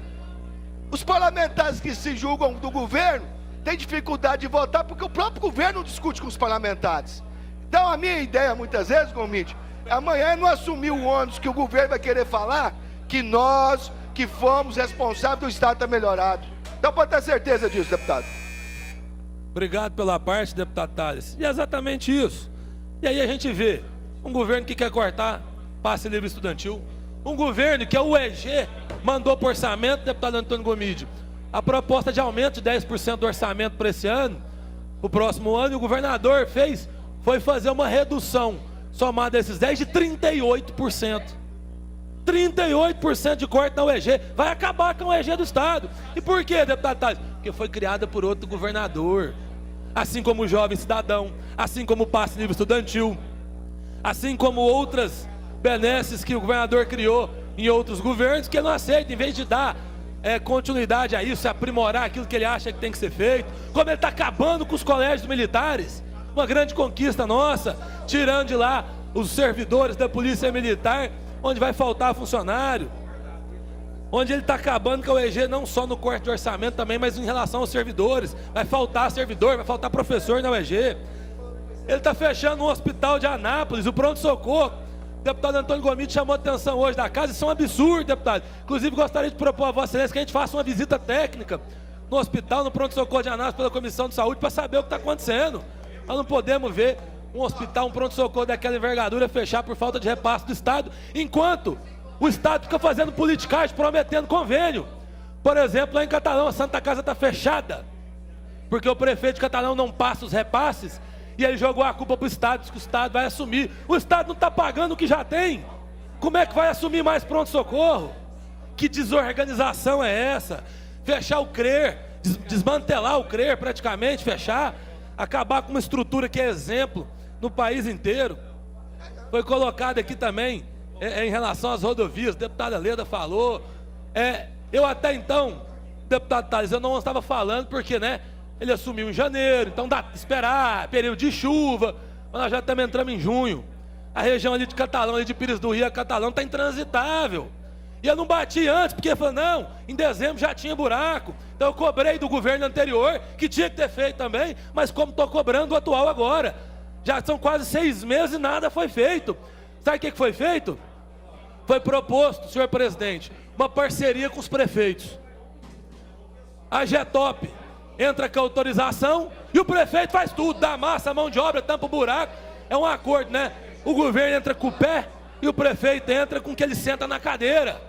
Os parlamentares que se julgam do governo têm dificuldade de votar porque o próprio governo não discute com os parlamentares. Então a minha ideia muitas vezes, Gomide, amanhã é não assumir o ônus que o governo vai querer falar que nós que fomos responsáveis do Estado estar melhorado. Então pode ter certeza disso, deputado. Obrigado pela parte, deputado Tales. E é exatamente isso. E aí a gente vê um governo que quer cortar passe livre estudantil, um governo que a UEG mandou para o orçamento, deputado Antônio Gomide, a proposta de aumento de 10% do orçamento para esse ano, o próximo ano, e o governador foi fazer uma redução, somada a esses 10% de 38%. 38% de corte na UEG, vai acabar com a UEG do Estado. E por quê, deputado Tales? Porque foi criada por outro governador, assim como o Jovem Cidadão, assim como o Passe Livre Estudantil, assim como outras benesses que o governador criou em outros governos, que ele não aceita, em vez de dar continuidade a isso, aprimorar aquilo que ele acha que tem que ser feito, como ele está acabando com os colégios militares, uma grande conquista nossa, tirando de lá os servidores da Polícia Militar, onde vai faltar funcionário, onde ele está acabando com a UEG não só no corte de orçamento também, mas em relação aos servidores, vai faltar servidor, vai faltar professor na UEG, ele está fechando um hospital de Anápolis, o pronto-socorro. O deputado Antônio Gomide chamou a atenção hoje da casa, isso é um absurdo, deputado. Inclusive gostaria de propor a Vossa Excelência que a gente faça uma visita técnica no hospital, no pronto-socorro de Anápolis pela Comissão de Saúde, para saber o que está acontecendo. Nós não podemos ver um hospital, um pronto-socorro daquela envergadura fechar por falta de repasse do Estado, enquanto o Estado fica fazendo politicagem, prometendo convênio. Por exemplo, lá em Catalão, a Santa Casa está fechada, porque o prefeito de Catalão não passa os repasses, e ele jogou a culpa para o Estado, diz que o Estado vai assumir. O Estado não está pagando o que já tem. Como é que vai assumir mais pronto-socorro? Que desorganização é essa? Fechar o CRER, desmantelar o CRER praticamente, fechar, acabar com uma estrutura que é exemplo no país inteiro. Foi colocado aqui também em relação às rodovias, a deputada Leda falou. Eu até então, deputado Tales, eu não estava falando porque, ele assumiu em janeiro, então dá para esperar, período de chuva, mas nós já estamos entrando em junho. A região ali de Catalão, ali de Pires do Rio a Catalão, está intransitável. E eu não bati antes, porque falou, não, em dezembro já tinha buraco. Então eu cobrei do governo anterior, que tinha que ter feito também, mas como estou cobrando o atual agora. Já são quase 6 meses e nada foi feito. Sabe o que foi feito? Foi proposto, senhor presidente, uma parceria com os prefeitos. A GETOP entra com a autorização e o prefeito faz tudo, dá massa, mão de obra, tampa o buraco. É um acordo, O governo entra com o pé e o prefeito entra com que ele senta na cadeira.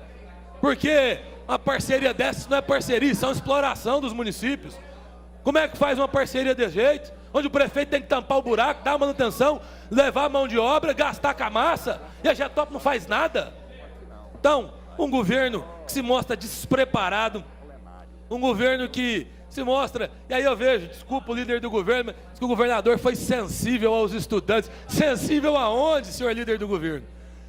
Porque uma parceria dessa não é parceria, isso é uma exploração dos municípios. Como é que faz uma parceria desse jeito? Onde o prefeito tem que tampar o buraco, dar manutenção, levar a mão de obra, gastar com a massa, e a GETOP não faz nada. Então, Um governo que se mostra despreparado, um governo que se mostra, e aí eu vejo, desculpa o líder do governo, mas que o governador foi sensível aos estudantes. Sensível aonde, senhor líder do governo?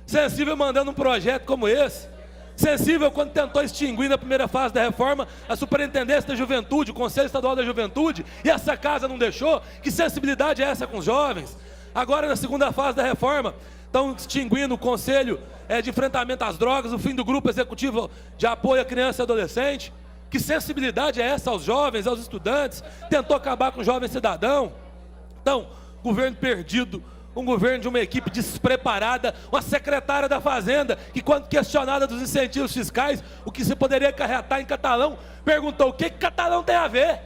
Sensível mandando um projeto como esse? Sensível quando tentou extinguir na primeira fase da reforma a Superintendência da Juventude, o Conselho Estadual da Juventude, e essa casa não deixou? Que sensibilidade é essa com os jovens? Agora na segunda fase da reforma, estão extinguindo o Conselho de Enfrentamento às Drogas, o fim do Grupo Executivo de Apoio à Criança e Adolescente. Que sensibilidade é essa aos jovens, aos estudantes? Tentou acabar com o jovem cidadão. Então, governo perdido, um governo de uma equipe despreparada, uma secretária da Fazenda, que quando questionada dos incentivos fiscais, o que se poderia acarretar em Catalão, perguntou: o que Catalão tem a ver?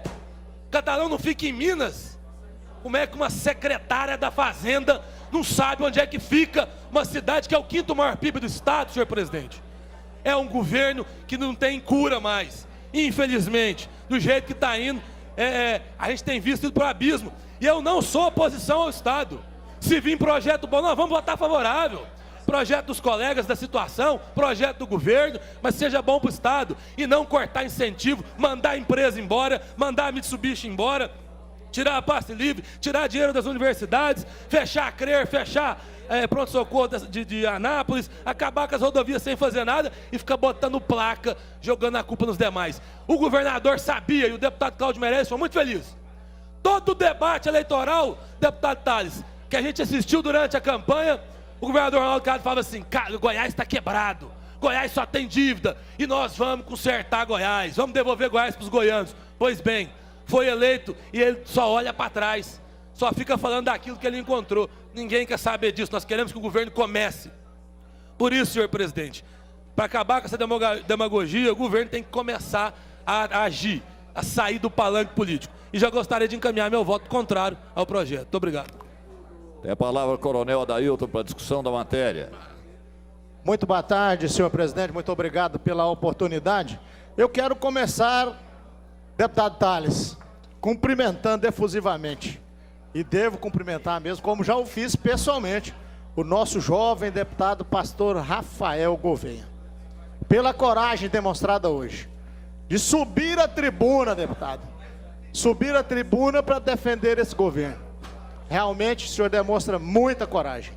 Catalão não fica em Minas? Como é que uma secretária da Fazenda não sabe onde é que fica uma cidade que é o 5º maior PIB do estado, senhor presidente? É um governo que não tem cura mais. Infelizmente, do jeito que está indo, a gente tem visto ido para o abismo. E eu não sou oposição ao Estado. Se vir projeto bom, nós vamos votar favorável. Projeto dos colegas da situação, projeto do governo, mas seja bom para o Estado. E não cortar incentivo, mandar a empresa embora, mandar a Mitsubishi embora, tirar a passe livre, tirar dinheiro das universidades, fechar a CRER, fechar pronto-socorro de Anápolis, acabar com as rodovias sem fazer nada e ficar botando placa, jogando a culpa nos demais. O governador sabia, e o deputado Cláudio Meirelles foi muito feliz. Todo o debate eleitoral, deputado Tales, que a gente assistiu durante a campanha, o governador Ronaldo Caiado falava assim: cara, Goiás está quebrado, Goiás só tem dívida, e nós vamos consertar Goiás, vamos devolver Goiás para os goianos. Pois bem, foi eleito e ele só olha para trás, só fica falando daquilo que ele encontrou. Ninguém quer saber disso, nós queremos que o governo comece. Por isso, senhor presidente, para acabar com essa demagogia, o governo tem que começar a agir, a sair do palanque político. E já gostaria de encaminhar meu voto contrário ao projeto. Muito obrigado. Tem a palavra o coronel Adailton para a discussão da matéria. Muito boa tarde, senhor presidente, muito obrigado pela oportunidade. Eu quero começar, deputado Tales, cumprimentando efusivamente, e devo cumprimentar mesmo, como já o fiz pessoalmente, o nosso jovem deputado pastor Rafael Gouveia, pela coragem demonstrada hoje, de subir a tribuna, deputado, subir a tribuna para defender esse governo. Realmente o senhor demonstra muita coragem.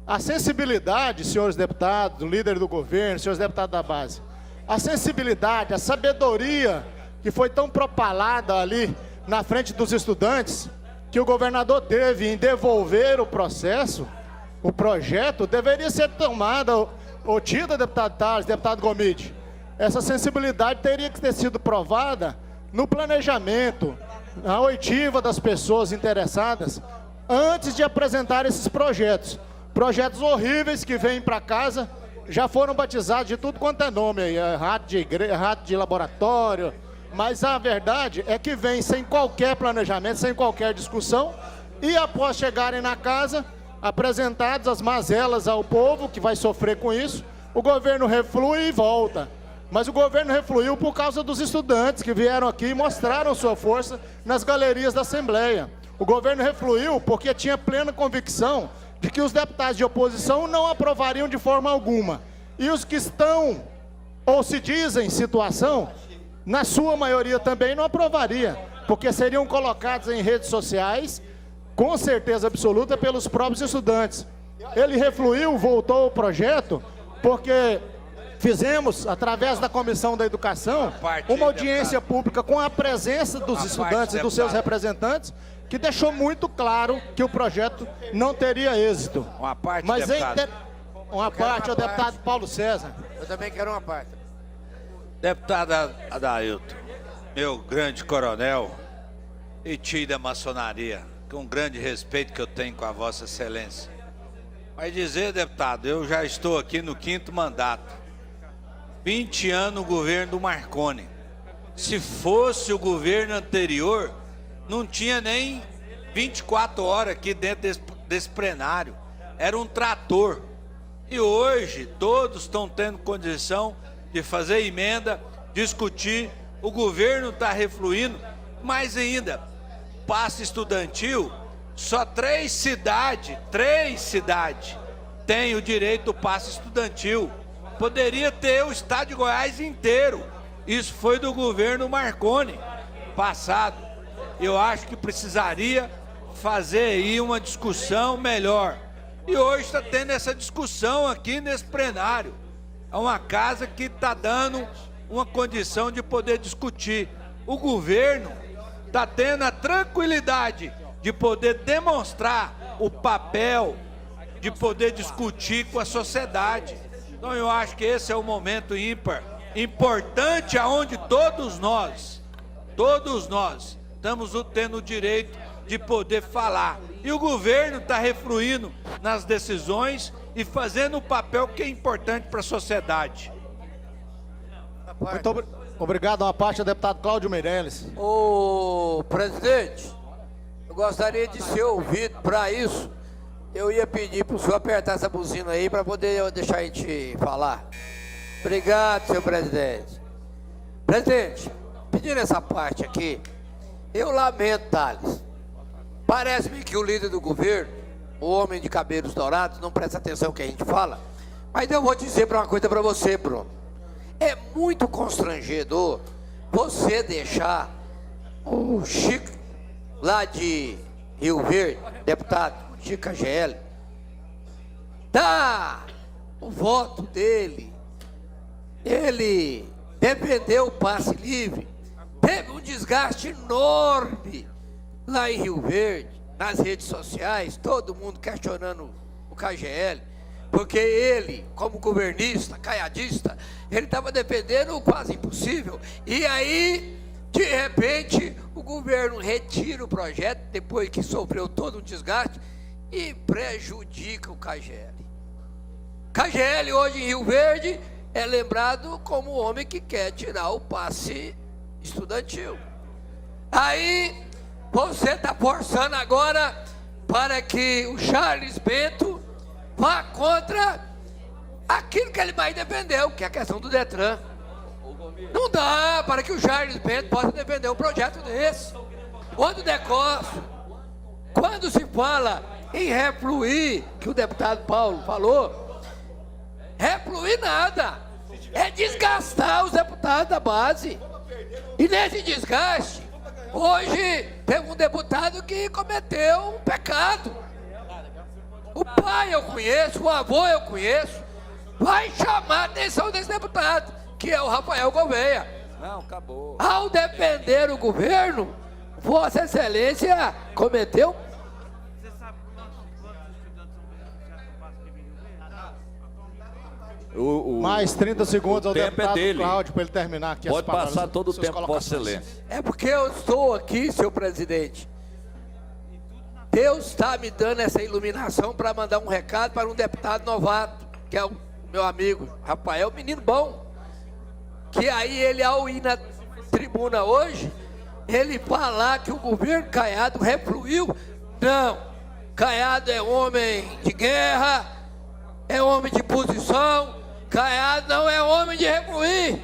A sensibilidade, senhores deputados, líder do governo, senhores deputados da base, a sensibilidade, a sabedoria que foi tão propalada ali na frente dos estudantes, que o governador teve em devolver o processo, o projeto, deveria ser tomada, ou tida, deputado Tales, deputado Gomide. Essa sensibilidade teria que ter sido provada no planejamento, na oitiva das pessoas interessadas, antes de apresentar esses projetos. Projetos horríveis que vêm para casa, já foram batizados de tudo quanto é nome aí, rato de laboratório, mas a verdade é que vem sem qualquer planejamento, sem qualquer discussão, e após chegarem na casa, apresentados as mazelas ao povo, que vai sofrer com isso, o governo reflui e volta. Mas o governo refluiu por causa dos estudantes que vieram aqui e mostraram sua força nas galerias da Assembleia. O governo refluiu porque tinha plena convicção de que os deputados de oposição não aprovariam de forma alguma. E os que estão, ou se dizem, situação, na sua maioria também não aprovaria, porque seriam colocados em redes sociais, com certeza absoluta, pelos próprios estudantes. Ele refluiu, voltou o projeto, porque fizemos, através da Comissão da Educação, uma audiência pública com a presença dos estudantes e dos seus representantes, que deixou muito claro que o projeto não teria êxito. Uma parte, mas deputado. Uma parte, o deputado Paulo César. Eu também quero uma parte. Deputado Adailton, meu grande coronel e tio da maçonaria, com um grande respeito que eu tenho com a Vossa Excelência. Vai dizer, deputado, eu já estou aqui no 5º mandato. 20 anos no governo do Marconi. Se fosse o governo anterior, não tinha nem 24 horas aqui dentro desse plenário. Era um trator. E hoje todos estão tendo condição de fazer emenda, discutir. O governo está refluindo. Mais ainda, passe estudantil, só 3 cidades têm o direito do passe estudantil. Poderia ter o estado de Goiás inteiro. Isso foi do governo Marconi passado. Eu acho que precisaria fazer aí uma discussão melhor. E hoje está tendo essa discussão aqui nesse plenário. É uma casa que está dando uma condição de poder discutir. O governo está tendo a tranquilidade de poder demonstrar o papel, de poder discutir com a sociedade. Então eu acho que esse é o momento ímpar, importante, aonde todos nós estamos tendo o direito de poder falar. E o governo está refluindo nas decisões e fazendo o papel que é importante para a sociedade. Muito obrigado. Uma parte ao deputado Cláudio Meirelles. Ô, presidente, eu gostaria de ser ouvido. Para isso, eu ia pedir para o senhor apertar essa buzina aí para poder deixar a gente falar. Obrigado, senhor presidente. Presidente, pedindo essa parte aqui, eu lamento, Thales. Parece-me que o líder do governo, o homem de cabelos dourados, não presta atenção no que a gente fala. Mas eu vou dizer uma coisa para você, Bruno. É muito constrangedor você deixar o Chico, lá de Rio Verde, deputado Chico AGL, dar o voto dele. Ele defendeu o passe livre, teve um desgaste enorme lá em Rio Verde, nas redes sociais, todo mundo questionando o KGL, porque ele, como governista, caiadista, ele estava defendendo o quase impossível. E aí, de repente, o governo retira o projeto, depois que sofreu todo um desgaste, e prejudica o KGL. KGL hoje em Rio Verde é lembrado como o homem que quer tirar o passe estudantil. Aí você está forçando agora para que o Charles Bento vá contra aquilo que ele mais defendeu, que é a questão do Detran. Não dá para que o Charles Bento possa defender um projeto desse. Ou do Decócio. Quando se fala em refluir, que o deputado Paulo falou, refluir nada. É desgastar os deputados da base. E nesse desgaste, hoje teve um deputado que cometeu um pecado. O pai eu conheço, o avô eu conheço. Vai chamar a atenção desse deputado, que é o Rafael Gouveia. Não, acabou. Ao defender o governo, Vossa Excelência cometeu. Mais 30 segundos ao deputado dele. Cláudio para ele terminar aqui. Pode passar todo o tempo, Vossa Excelência. É porque eu estou aqui, senhor presidente. Deus está me dando essa iluminação para mandar um recado para um deputado novato, que é o meu amigo Rafael, menino bom. Que aí ele, ao ir na tribuna hoje, ele falar que o governo Caiado refluiu. Não, Caiado é homem de guerra, é homem de posição. Caiado não é homem de refluir.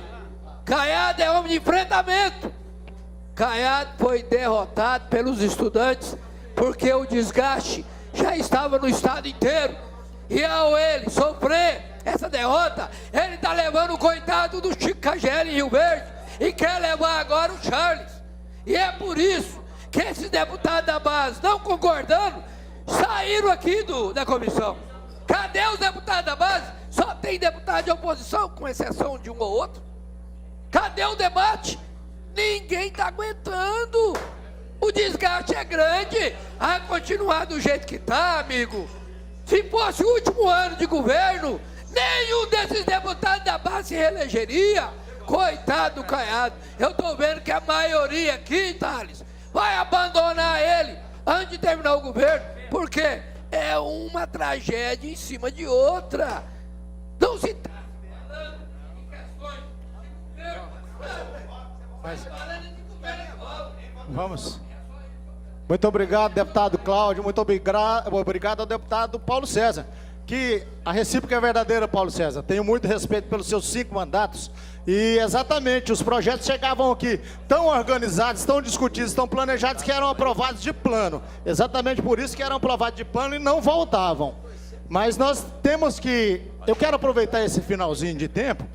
Caiado é homem de enfrentamento. Caiado foi derrotado pelos estudantes porque o desgaste já estava no estado inteiro. E ao ele sofrer essa derrota, ele está levando o coitado do Chico KGL em Rio Verde e quer levar agora o Charles. E é por isso que esses deputados da base, não concordando, saíram aqui da comissão. Cadê os deputados da base? Só tem deputado de oposição, com exceção de um ou outro. Cadê o debate? Ninguém está aguentando. O desgaste é grande. A continuar do jeito que está, amigo. Se fosse o último ano de governo, nenhum desses deputados da base se reelegeria. Coitado do Caiado. Eu estou vendo que a maioria aqui, Thales, vai abandonar ele antes de terminar o governo. Por quê? É uma tragédia em cima de outra. Não se está falando em questões de Vamos. Muito obrigado, deputado Cláudio. Muito obrigado ao deputado Paulo César. Que a recíproca é verdadeira, Paulo César. Tenho muito respeito pelos seus 5 mandatos. E exatamente, os projetos chegavam aqui tão organizados, tão discutidos, tão planejados, que eram aprovados de plano. Exatamente por isso que eram aprovados de plano e não voltavam. Mas nós temos que... Eu quero aproveitar esse finalzinho de tempo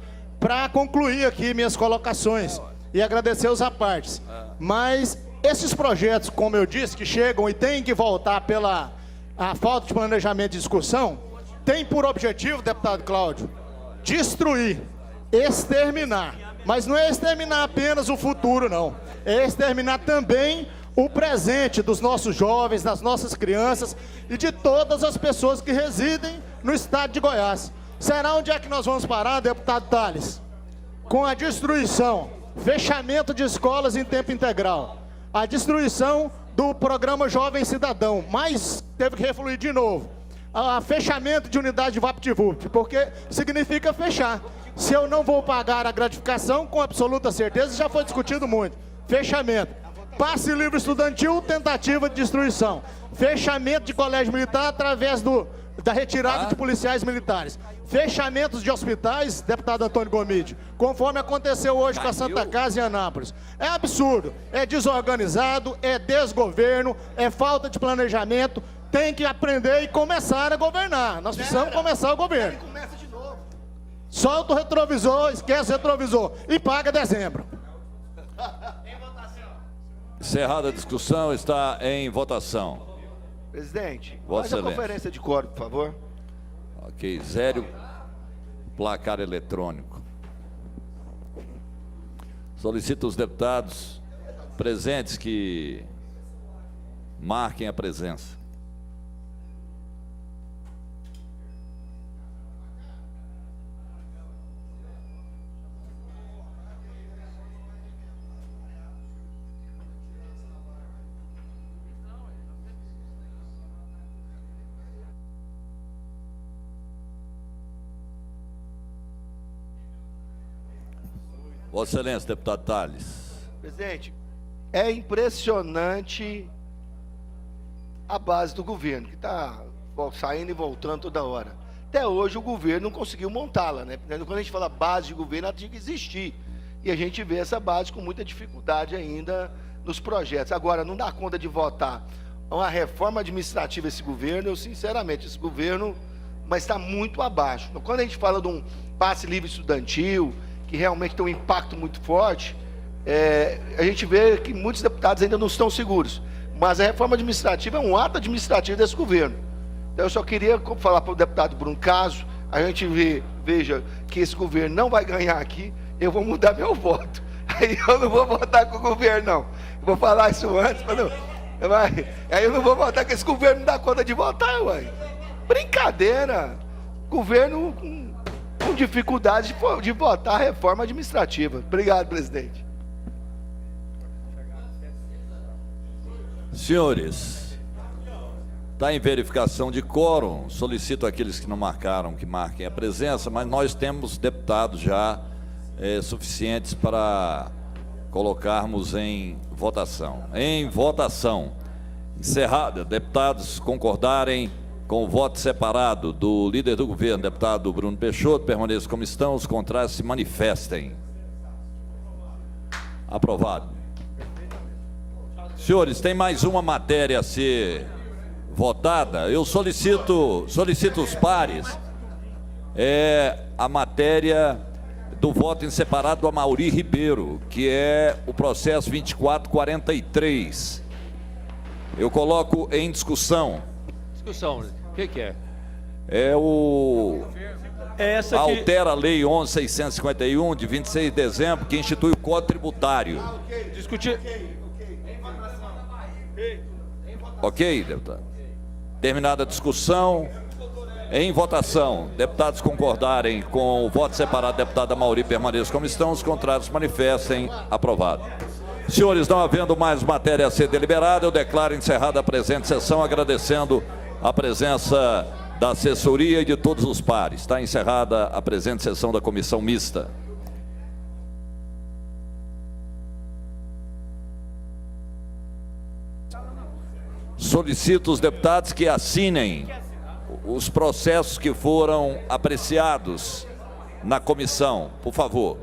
para concluir aqui minhas colocações e agradecer os apartes. Mas esses projetos, como eu disse, que chegam e têm que voltar pela a falta de planejamento e discussão, tem por objetivo, deputado Cláudio, destruir, exterminar. Mas não é exterminar apenas o futuro, não. É exterminar também o presente dos nossos jovens, das nossas crianças e de todas as pessoas que residem no estado de Goiás. Será onde é que nós vamos parar, deputado Tales? Com a destruição, fechamento de escolas em tempo integral, a destruição do programa Jovem Cidadão, mas teve que refluir de novo, a fechamento de unidade de VaptVupt, porque significa fechar. Se eu não vou pagar a gratificação, com absoluta certeza, já foi discutido muito, fechamento. Passe livre estudantil, tentativa de destruição. Fechamento de colégio militar através da retirada de policiais militares. Fechamentos de hospitais, deputado Antônio Gomide, conforme aconteceu hoje com a Santa Casa em Anápolis. É absurdo, é desorganizado, é desgoverno, é falta de planejamento. Tem que aprender e começar a governar. Nós precisamos começar o governo. Solta o retrovisor, esquece o retrovisor e paga dezembro. Encerrada a discussão, está em votação. Presidente, Vossa faz a Excelência. conferência de quórum, por favor. Ok, zero placar eletrônico. Solicito os deputados presentes que marquem a presença. Vossa Excelência, deputado Tales. Presidente, é impressionante a base do governo, que está saindo e voltando toda hora. Até hoje o governo não conseguiu montá-la, né? Quando a gente fala base de governo, ela tinha que existir. E a gente vê essa base com muita dificuldade ainda nos projetos. Agora, não dá conta de votar uma reforma administrativa esse governo, eu sinceramente, esse governo, mas está muito abaixo. Então, quando a gente fala de um passe livre estudantil, que realmente tem um impacto muito forte, a gente vê que muitos deputados ainda não estão seguros. Mas a reforma administrativa é um ato administrativo desse governo. Então eu só queria falar para o deputado Bruno, caso a gente veja que esse governo não vai ganhar aqui, eu vou mudar meu voto. Aí eu não vou votar com o governo, não. Eu vou falar isso antes, mas não, aí eu não vou votar, que esse governo não dá conta de votar, ué. Brincadeira. Governo com dificuldade de votar a reforma administrativa. Obrigado, presidente. Senhores, está em verificação de quórum. Solicito àqueles que não marcaram que marquem a presença, mas nós temos deputados já suficientes para colocarmos em votação. Em votação. Encerrada. Deputados concordarem com o voto separado do líder do governo, deputado Bruno Peixoto, permaneçam como estão, os contrários se manifestem. Aprovado. Senhores, tem mais uma matéria a ser votada. Eu solicito os pares. É a matéria do voto em separado do Amaury Ribeiro, que é o processo 2443. Eu coloco em discussão. Discussão, o que é? Essa aqui altera a lei 11.651 de 26 de dezembro, que institui o Código Tributário. Discutir. Ok, deputado? Terminada a discussão, em votação, deputados concordarem com o voto separado do deputado Amaury, permaneçam como estão, os contrários manifestem. Aprovado. Senhores, não havendo mais matéria a ser deliberada, eu declaro encerrada a presente sessão, agradecendo a presença da assessoria e de todos os pares. Está encerrada a presente sessão da comissão mista. Solicito os deputados que assinem os processos que foram apreciados na comissão, por favor.